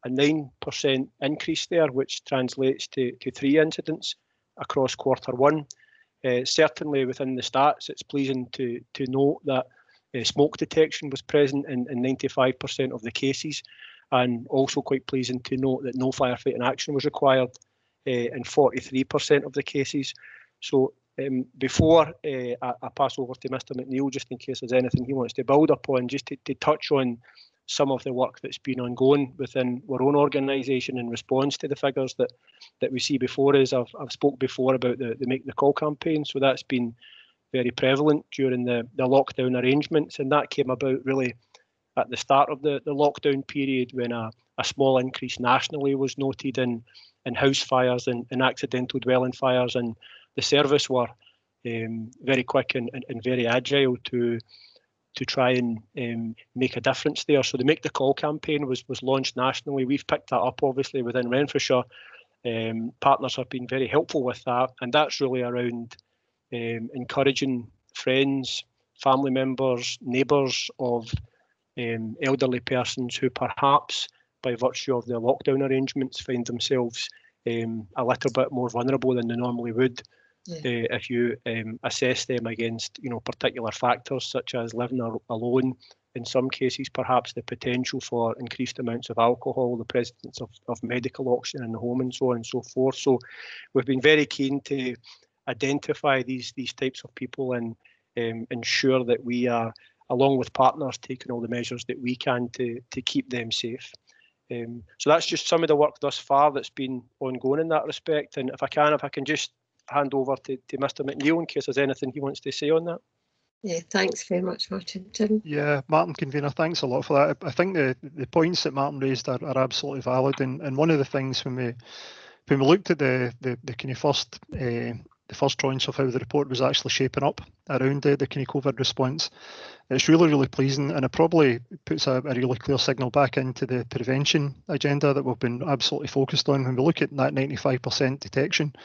9% increase there, which translates to 3 incidents across Q1. Certainly within the stats, it's pleasing to note that smoke detection was present in 95% of the cases, and also quite pleasing to note that no firefighting action was required in 43% of the cases. So before I pass over to Mr. McNeill, just in case there's anything he wants to build upon, just to touch on some of the work that's been ongoing within our own organisation in response to the figures that we see before us. I've spoke before about the Make the Call campaign, so that's been very prevalent during the lockdown arrangements, and that came about really at the start of the lockdown period, when a small increase nationally was noted in house fires and accidental dwelling fires, and the service were very quick and very agile to try and make a difference there. So the Make the Call campaign was launched nationally. We've picked that up obviously within Renfrewshire. Partners have been very helpful with that, and that's really around encouraging friends, family members, neighbours of elderly persons who perhaps by virtue of their lockdown arrangements find themselves a little bit more vulnerable than they normally would. If you assess them against particular factors such as living alone, in some cases perhaps the potential for increased amounts of alcohol, the presence of medical oxygen in the home, and so on and so forth. So we've been very keen to identify these types of people and ensure that we are, along with partners, taking all the measures that we can to keep them safe. So that's just some of the work thus far that's been ongoing in that respect. And if I can just hand over to Mr. McNeill in case there's anything he wants to say on that. Yeah, thanks very much, Martin. Tim? Yeah, Martin, convener, thanks a lot for that. I think the points that Martin raised are absolutely valid, and one of the things when we looked at the kind of first tranche of how the report was actually shaping up around the kind of COVID response, it's really pleasing, and it probably puts a really clear signal back into the prevention agenda that we've been absolutely focused on. When we look at that 95% detection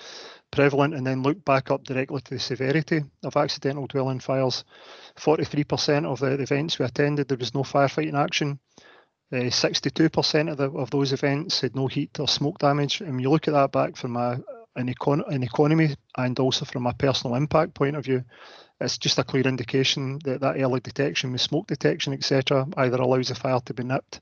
prevalent and then look back up directly to the severity of accidental dwelling fires, 43% of the events we attended, there was no firefighting action. 62% of those events had no heat or smoke damage. And when you look at that back from an economy and also from a personal impact point of view, it's just a clear indication that that early detection with smoke detection, etc., either allows the fire to be nipped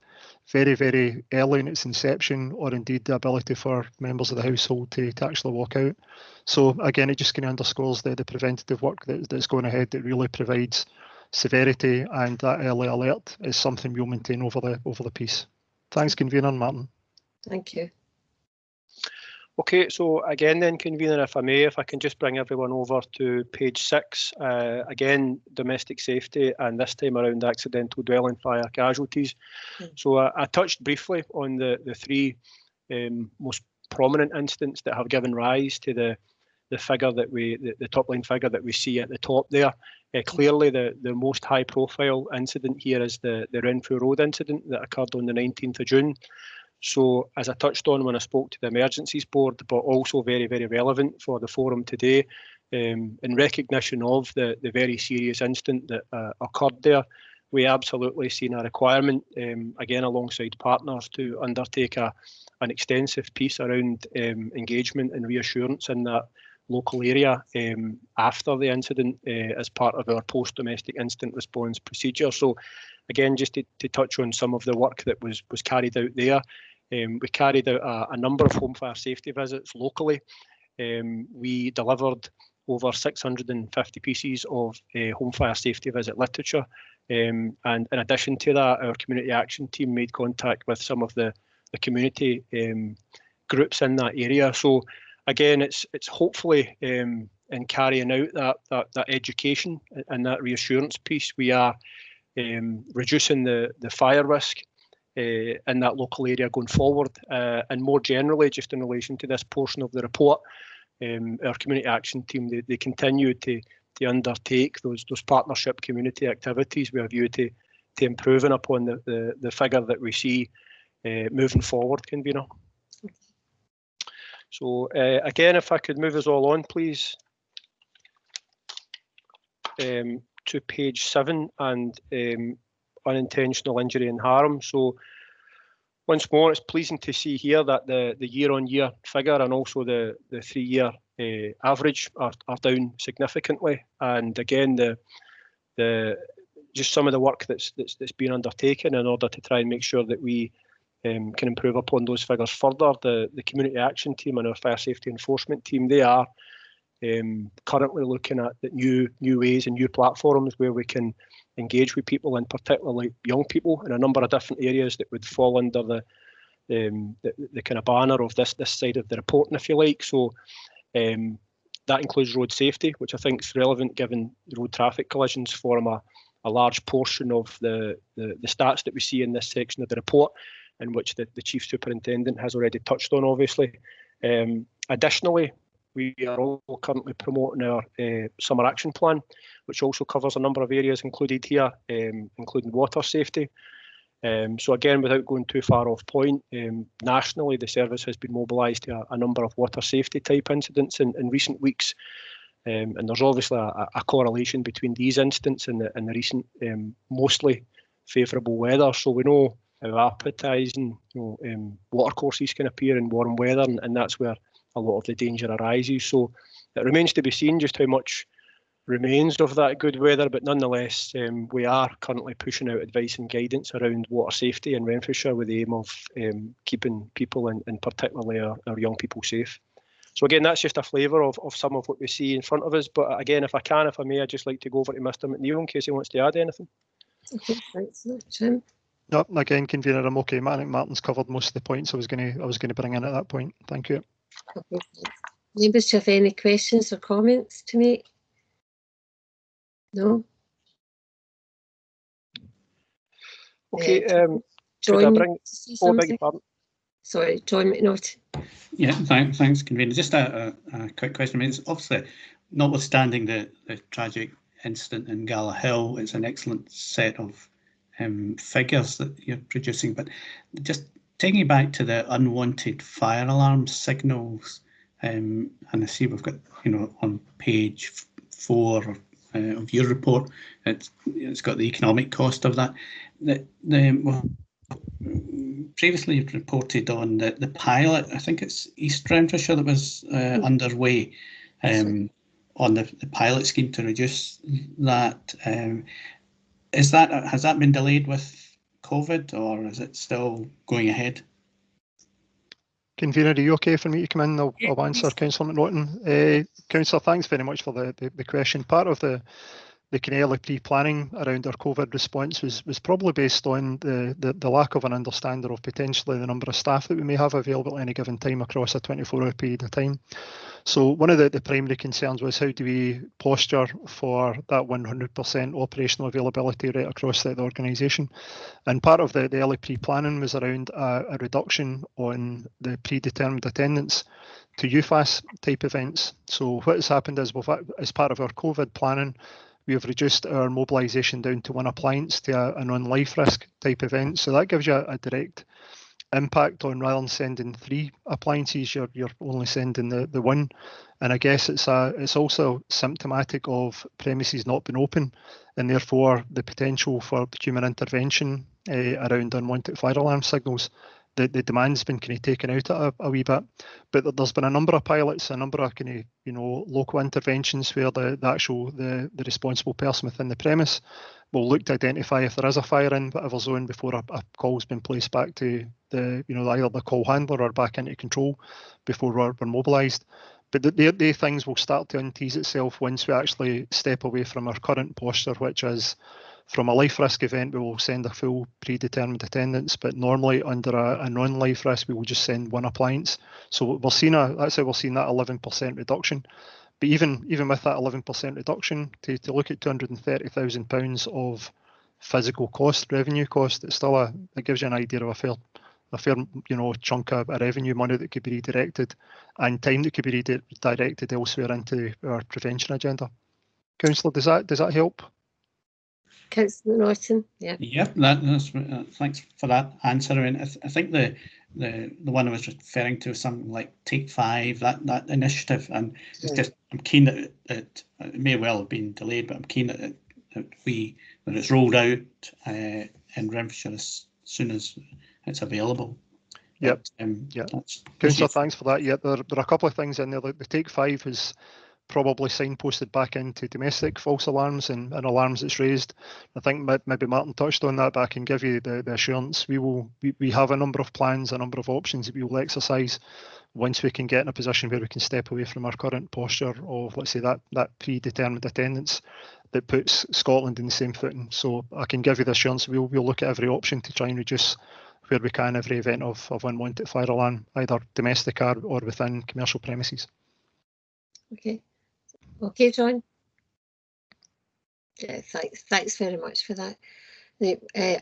very, very early in its inception, or indeed the ability for members of the household to actually walk out. So again, it just kind of underscores the preventative work that's going ahead, that really provides severity, and that early alert is something we'll maintain over the piece. Thanks, Convener. Martin. Thank you. Okay, so again then, Convener, if I can just bring everyone over to page 6. Again, domestic safety, and this time around accidental dwelling fire casualties. So I touched briefly on the 3 most prominent incidents that have given rise to the figure that the top line figure that we see at the top there. Clearly the most high profile incident here is the Renfrew Road incident that occurred on the 19th of June. So as I touched on when I spoke to the Emergencies Board, but also very, very relevant for the forum today, in recognition of the very serious incident that occurred there, we absolutely seen a requirement, again alongside partners, to undertake an extensive piece around engagement and reassurance in that local area after the incident as part of our post-domestic incident response procedure. So again, just to touch on some of the work that was carried out there, we carried out a number of home fire safety visits locally. We delivered over 650 pieces of home fire safety visit literature. And in addition to that, our community action team made contact with some of the community groups in that area. So again, it's hopefully in carrying out that education and that reassurance piece, we are reducing the fire risk in that local area going forward. And more generally, just in relation to this portion of the report, our community action team, they continue to undertake those partnership community activities with a view to improving upon the figure that we see moving forward, Convener. So again, if I could move us all on, please, to page 7 and unintentional injury and harm. So once more, it's pleasing to see here that the year-on-year figure and also the 3-year average are down significantly. And again, just some of the work that's been undertaken in order to try and make sure that we can improve upon those figures further. The community action team and our fire safety enforcement team, they are currently looking at the new ways and new platforms where we can engage with people, and particularly young people, in a number of different areas that would fall under the kind of banner of this side of the reporting, if you like. So that includes road safety, which I think is relevant given road traffic collisions form a large portion of the stats that we see in this section of the report, in which the Chief Superintendent has already touched on, obviously. Additionally, we are also currently promoting our summer action plan, which also covers a number of areas included here, including water safety. So again, without going too far off point, nationally the service has been mobilised to a number of water safety type incidents in recent weeks. And there's obviously a correlation between these incidents and the recent mostly favourable weather. So we know how appetising watercourses can appear in warm weather, and that's where a lot of the danger arises. So it remains to be seen just how much remains of that good weather, but nonetheless, we are currently pushing out advice and guidance around water safety in Renfrewshire with the aim of keeping people and particularly our young people safe. So again, that's just a flavour of some of what we see in front of us. But again, if I may, I'd just like to go over to Mr. McNeill in case he wants to add anything. Okay, thanks, Jim. No, again, Convener, I'm okay. I think Martin's covered most of the points I was going to bring in at that point. Thank you. Okay, members, do you have any questions or comments to make? No? Okay, John, beg your pardon. Sorry, John McNaughton. Yeah, thanks, Convener. Just a quick question. I mean, it's obviously, notwithstanding the tragic incident in Gala Hill, it's an excellent set of figures that you're producing, but just taking you back to the unwanted fire alarm signals, and I see we've got, on page 4 of your report, it's got the economic cost of that. Previously you've reported on the pilot, I think it's East Renfrewshire, that was underway on the pilot scheme to reduce that. Has that been delayed with COVID, or is it still going ahead? Convener, are you okay for me to come in? I'll answer Councillor McNaughton. Councillor, thanks very much for the question. Part of the kind of early pre-planning around our COVID response was probably based on the lack of an understanding of potentially the number of staff that we may have available at any given time across a 24-hour period of time. So one of the primary concerns was how do we posture for that 100% operational availability right across the organisation. And part of the early pre-planning was around a reduction on the predetermined attendance to UFAS type events. So what has happened is as part of our COVID planning, we have reduced our mobilisation down to one appliance to a non-life risk type event. So that gives you a direct impact on, rather than sending 3 appliances, you're only sending the one. And I guess it's also symptomatic of premises not being open, and therefore the potential for human intervention around unwanted fire alarm signals. The demand's been kind of taken out a wee bit, but there's been a number of pilots, a number of kind of local interventions where the responsible person within the premise will look to identify if there is a fire in whatever zone before a call's been placed back to either the call handler or back into control before we're mobilised. But the things will start to untease itself once we actually step away from our current posture, which is from a life risk event, we will send a full predetermined attendance, but normally under a non-life risk, we will just send one appliance. So we're seeing that's how we're seeing that 11% reduction. But even with that 11% reduction, to look at £230,000 of physical cost, revenue cost, it gives you an idea of a fair chunk of revenue money that could be redirected and time that could be redirected elsewhere into our prevention agenda. Councillor, does that help? Councillor Norton, yeah. Yep, thanks for that answer. I mean, I think the one I was referring to is something like Take 5, that initiative, and it's just I'm keen that it may well have been delayed, but I'm keen that it's rolled out in Renfrew as soon as it's available. Yep. Councillor, thanks for that. Yeah, there are a couple of things in there. The Take 5 is probably signposted back into domestic false alarms and alarms that's raised. I think maybe Martin touched on that, but I can give you the assurance we have a number of plans, a number of options that we will exercise once we can get in a position where we can step away from our current posture of, let's say, that predetermined attendance that puts Scotland in the same footing. So I can give you the assurance we'll look at every option to try and reduce where we can every event of unwanted fire alarm, either domestic or within commercial premises. Okay, John. Yeah, thanks very much for that.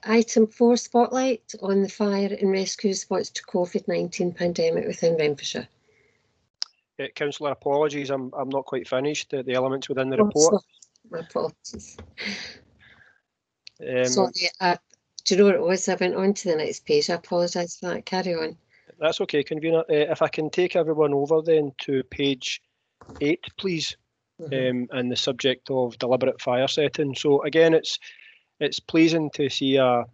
Item 4, spotlight on the fire and rescue response to COVID-19 pandemic within Renfrewshire. Councillor, apologies, I'm not quite finished. The elements within the report. My apologies. Sorry, do you know what it was? I went on to the next page. I apologise for that. Carry on. That's okay, Convener. If I can take everyone over then to page 8, please. And the subject of deliberate fire setting. So again, it's pleasing to see a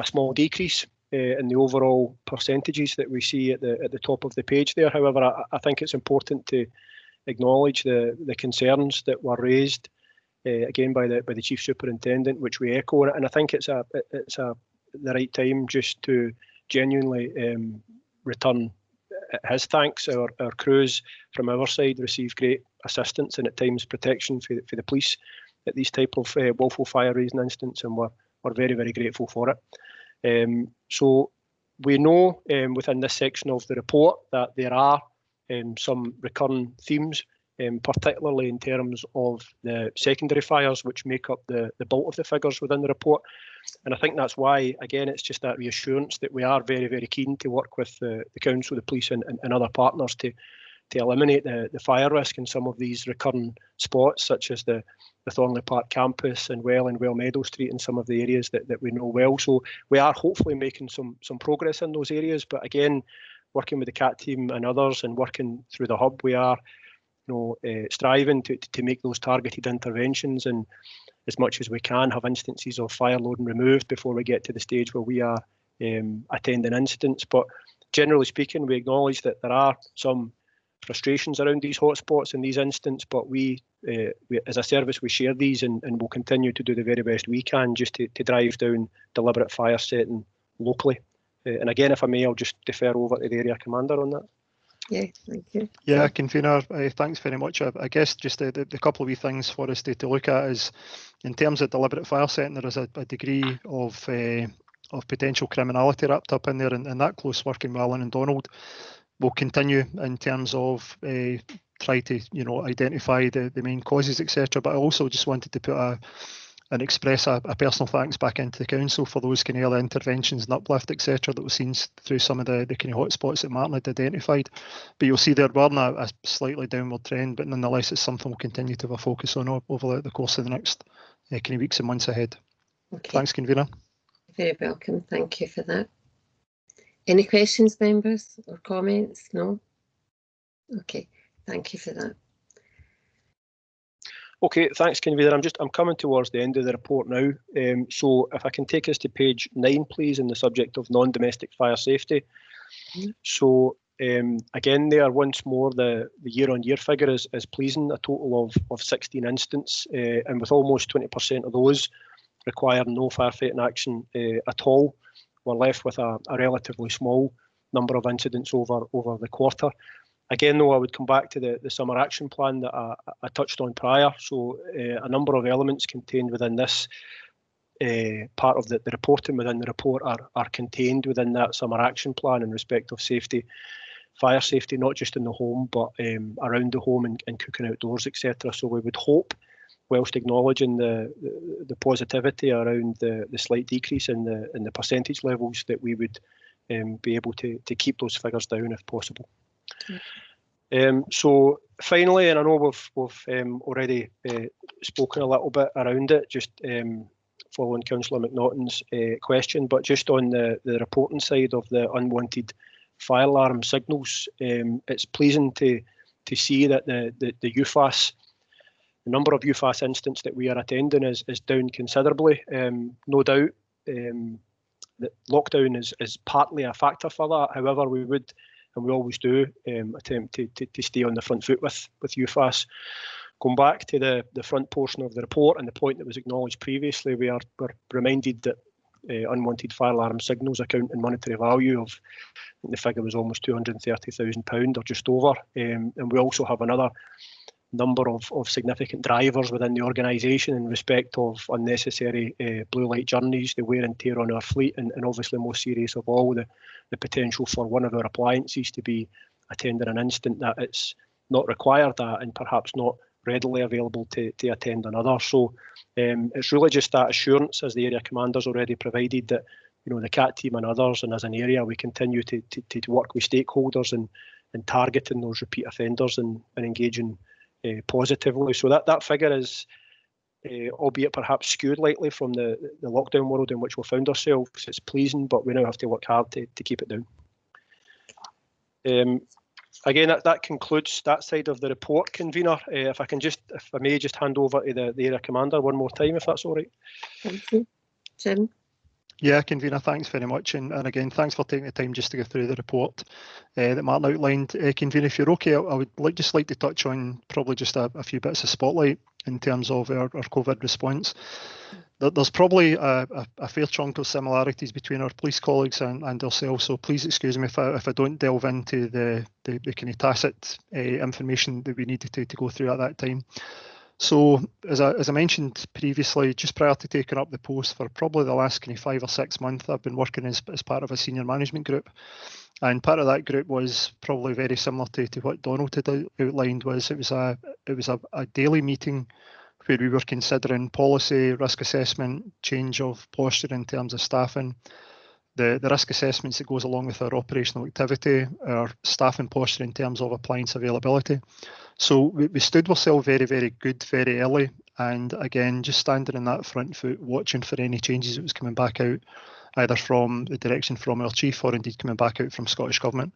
small decrease in the overall percentages that we see at the top of the page there. However, I think it's important to acknowledge the concerns that were raised again by the Chief Superintendent, which we echo, and I think it's the right time just to genuinely return his thanks. Our crews from our side receive great assistance and at times protection for the police at these type of willful fire raising incidents, and we're very, very grateful for it. So we know within this section of the report that there are some recurring themes, particularly in terms of the secondary fires, which make up the bulk of the figures within the report. And I think that's why, again, it's just that reassurance that we are very, very keen to work with the council, the police and other partners to eliminate the fire risk in some of these recurring spots, such as the Thornley Park campus and Well Meadow Street and some of the areas that we know well. So we are hopefully making some progress in those areas. But again, working with the CAT team and others and working through the hub, we are striving to make those targeted interventions, and as much as we can have instances of fire loading removed before we get to the stage where we are attending incidents. But generally speaking, we acknowledge that there are some frustrations around these hotspots in these instances, but we as a service, we share these and will continue to do the very best we can just to drive down deliberate fire setting locally. And again, if I may, I'll just defer over to the area commander on that. Yeah, thank you. Yeah, convener, thanks very much. I guess just the couple of wee things for us to look at is, in terms of deliberate fire setting, there is a degree of potential criminality wrapped up in there, and that close working with Alan and Donald will continue in terms of try to identify the main causes, etc. But I also just wanted to put and express a personal thanks back into the council for those kind of early interventions and uplift, etc., that was seen through some of the kind of hotspots that Martin had identified. But you'll see there were a slightly downward trend, but nonetheless it's something we'll continue to have a focus on over the course of the next kind of weeks and months ahead. Okay. Thanks, convener. Very welcome. Thank you for that. Any questions, members, or comments? No? Okay, thank you for that. Okay, thanks, convener. I'm coming towards the end of the report now. So if I can take us to page 9, please, in the subject of non-domestic fire safety. So again, there once more the year-on-year figure is pleasing, a total of 16 incidents, and with almost 20% of those requiring no firefighting action at all, we're left with a relatively small number of incidents over the quarter. Again, though, I would come back to the summer action plan that I touched on prior. So a number of elements contained within this part of the reporting within the report are contained within that summer action plan in respect of safety, fire safety, not just in the home, but around the home and cooking outdoors, etc. So we would hope, whilst acknowledging the positivity around the slight decrease in the percentage levels, that we would be able to keep those figures down if possible. So finally, and I know we've already spoken a little bit around it, just following Councillor McNaughton's question, but just on the reporting side of the unwanted fire alarm signals, it's pleasing to see that the UFAS, the number of UFAS incidents that we are attending is down considerably. No doubt that lockdown is partly a factor for that. However, we would, and we always do, attempt to stay on the front foot with UFAS. Going back to the front portion of the report and the point that was acknowledged previously, we're reminded that unwanted fire alarm signals account in monetary value of, the figure was almost £230,000 or just over. And we also have another number of significant drivers within the organisation in respect of unnecessary blue light journeys, the wear and tear on our fleet, and obviously most serious of all, the potential for one of our appliances to be attending an instant that it's not required that and perhaps not readily available to attend another. So it's really just that assurance, as the area commander's already provided, that the CAT team and others, and as an area, we continue to work with stakeholders and targeting those repeat offenders and engaging positively. So that figure is, albeit perhaps skewed lightly from the lockdown world in which we found ourselves, it's pleasing, but we now have to work hard to keep it down. Again, that concludes that side of the report, convener. If I may just hand over to the area commander one more time, if that's all right. Thank you. Jim? Yeah, convener, thanks very much. And again, thanks for taking the time just to go through the report that Martin outlined. Convener, if you're okay, I would just like to touch on probably just a few bits of spotlight in terms of our COVID response. There's probably a fair chunk of similarities between our police colleagues and ourselves, so please excuse me if I don't delve into the kind of tacit information that we needed to go through at that time. So, as I mentioned previously, just prior to taking up the post for probably the last kind of 5 or 6 months, I've been working as part of a senior management group, and part of that group was probably very similar to what Donald had outlined. It was a daily meeting where we were considering policy, risk assessment, change of posture in terms of staffing, the risk assessments that goes along with our operational activity, our staffing posture in terms of appliance availability. So we stood ourselves very, very good, very early, and again, just standing in that front foot, watching for any changes that was coming back out, either from the direction from our chief or indeed coming back out from Scottish Government.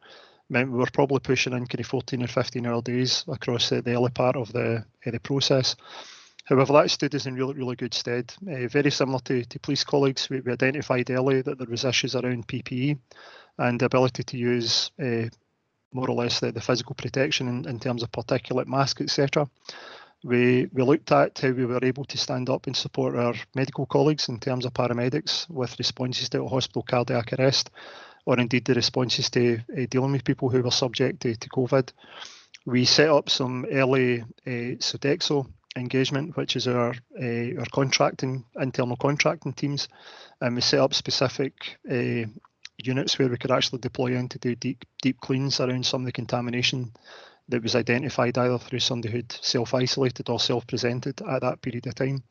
Meant we were probably pushing in kind of 14 or 15 hour days across the early part of the process. However, that stood us in really, really good stead. Very similar to police colleagues, we identified early that there was issues around PPE and the ability to use more or less the physical protection in terms of particulate mask, etc. We looked at how we were able to stand up and support our medical colleagues in terms of paramedics with responses to hospital cardiac arrest, or indeed the responses to dealing with people who were subject to COVID. We set up some early Sodexo engagement, which is our internal contracting teams, and we set up specific units where we could actually deploy in to do deep cleans around some of the contamination that was identified either through somebody who'd self-isolated or self-presented at that period of time.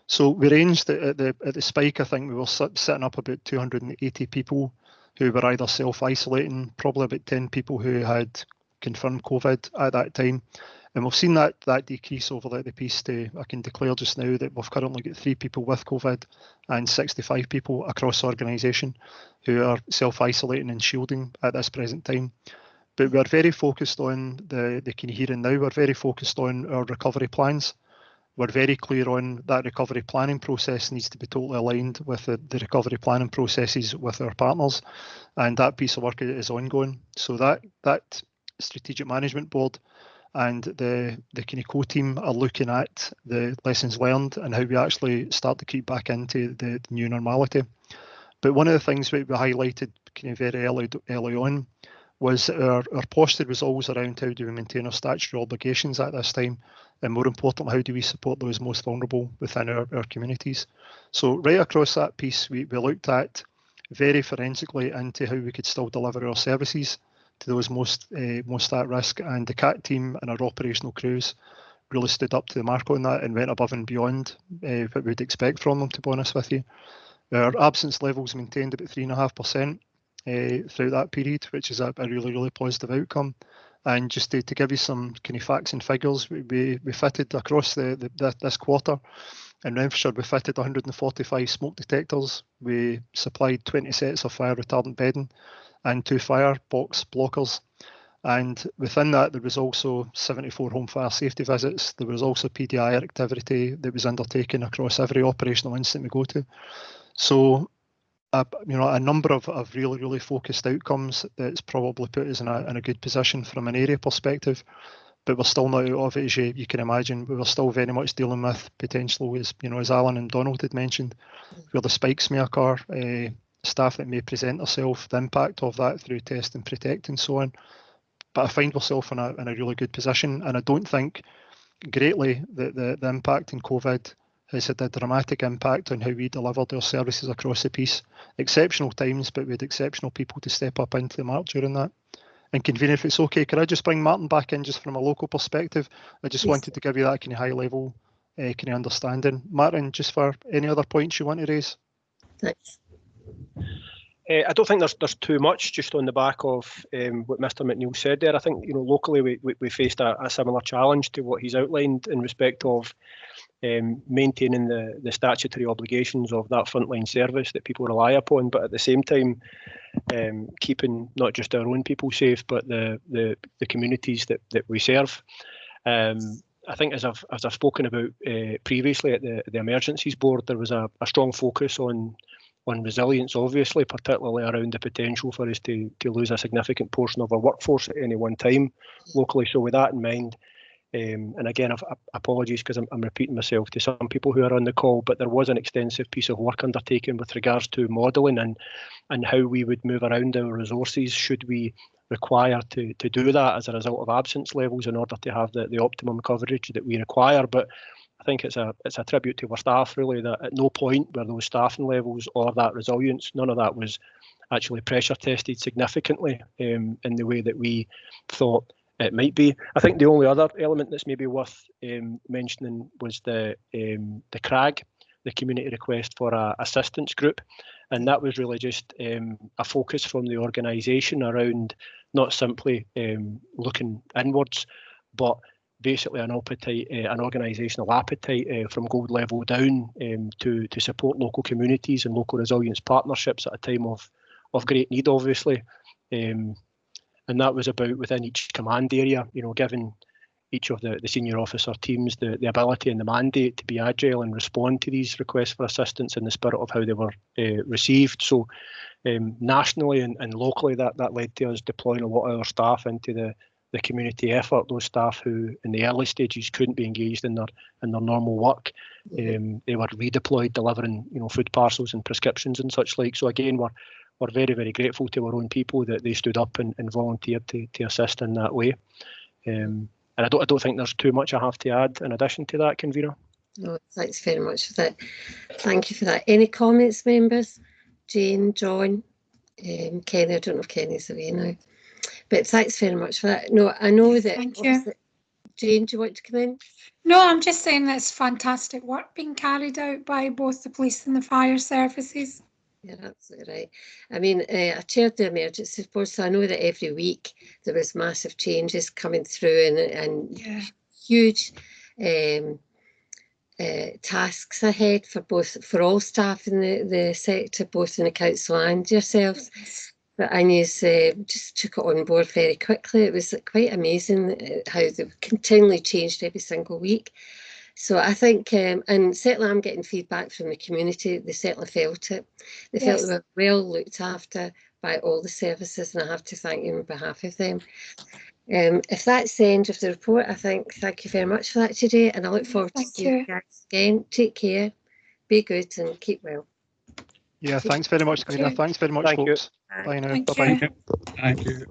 So we ranged at the spike, I think we were setting up about 280 people who were either self-isolating, probably about 10 people who had confirmed COVID at that time. And we've seen that decrease over the piece to, I can declare just now that we've currently got 3 people with COVID and 65 people across the organisation who are self-isolating and shielding at this present time. But we're very focused on the kind of here and now. We're very focused on our recovery plans. We're very clear on that recovery planning process needs to be totally aligned with the recovery planning processes with our partners, and that piece of work is ongoing. So that strategic management board and the kind of co-team are looking at the lessons learned and how we actually start to creep back into the new normality. But one of the things we highlighted kind of very early on was our posture was always around how do we maintain our statutory obligations at this time, and more importantly, how do we support those most vulnerable within our communities. So right across that piece, we looked at very forensically into how we could still deliver our services to those most at risk, and the CAT team and our operational crews really stood up to the mark on that and went above and beyond what we'd expect from them, to be honest with you. Our absence levels maintained about 3.5% throughout that period, which is a really, really positive outcome. And just to give you some kind of facts and figures, we fitted across this quarter in Renfrew, we fitted 145 smoke detectors. We supplied 20 sets of fire retardant bedding and 2 firebox blockers. And within that, there was also 74 home fire safety visits. There was also PDI activity that was undertaken across every operational incident we go to. So, a number of really, really focused outcomes that's probably put us in a good position from an area perspective. But we're still not out of it, as you can imagine. We were still very much dealing with potential, as Alan and Donald had mentioned, where the spikes may occur, staff that may present themselves, the impact of that through test and protect and so on. But I find myself in a really good position, and I don't think greatly that the impact in COVID has had a dramatic impact on how we delivered our services across the piece. Exceptional times, but we had exceptional people to step up into the mark during that. And convener, if it's okay, could I just bring Martin back in just from a local perspective? I just wanted to give you that kind of high level kind of understanding. Martin, just for any other points you want to raise? Thanks. I don't think there's too much just on the back of what Mr. McNeil said there. I think locally we faced a similar challenge to what he's outlined in respect of maintaining the statutory obligations of that frontline service that people rely upon, but at the same time keeping not just our own people safe, but the communities that we serve. I think as I've spoken about previously at the emergencies board, there was a strong focus on resilience, obviously, particularly around the potential for us to lose a significant portion of our workforce at any one time locally. So with that in mind, and again, apologies because I'm repeating myself to some people who are on the call, but there was an extensive piece of work undertaken with regards to modelling and how we would move around our resources should we require to do that as a result of absence levels in order to have the optimum coverage that we require. But I think it's a tribute to our staff, really, that at no point were those staffing levels or that resilience, none of that was actually pressure tested significantly in the way that we thought it might be. I think the only other element that's maybe worth mentioning was the CRAG, the community request for a assistance group, and that was really just a focus from the organisation around not simply looking inwards, but basically an appetite, an organisational appetite from gold level down to support local communities and local resilience partnerships at a time of great need, obviously. And that was about within each command area, giving each of the senior officer teams the ability and the mandate to be agile and respond to these requests for assistance in the spirit of how they were received. So nationally and locally, that led to us deploying a lot of our staff into the community effort. Those staff who in the early stages couldn't be engaged in their normal work, they were redeployed delivering food parcels and prescriptions and such like. So again, we're very, very grateful to our own people that they stood up and volunteered to assist in that way. And I don't think there's too much I have to add in addition to that, convener. No, thanks very much for that. Thank you for that. Any comments, members? Jane, John, Kenny, I don't know if Kenny's away now. But thanks very much for that. No, I know that. Thank you. Jane, do you want to come in? No, I'm just saying that's fantastic work being carried out by both the police and the fire services. You're absolutely right. I mean, I chaired the emergency board, so I know that every week there was massive changes coming through and Yeah. huge tasks ahead for all staff in the sector, both in the council and yourselves. Yes. But Anya's just took it on board very quickly. It was quite amazing how they've continually changed every single week. So I think, and certainly I'm getting feedback from the community, they certainly felt it. They felt they were well looked after by all the services, and I have to thank you on behalf of them. If that's the end of the report, I think thank you very much for that today, and I look forward to seeing you guys again. Take care, be good, and keep well. Yeah, thanks very much, Karina. Thanks very much, folks. Bye now. Bye-bye. Thank you.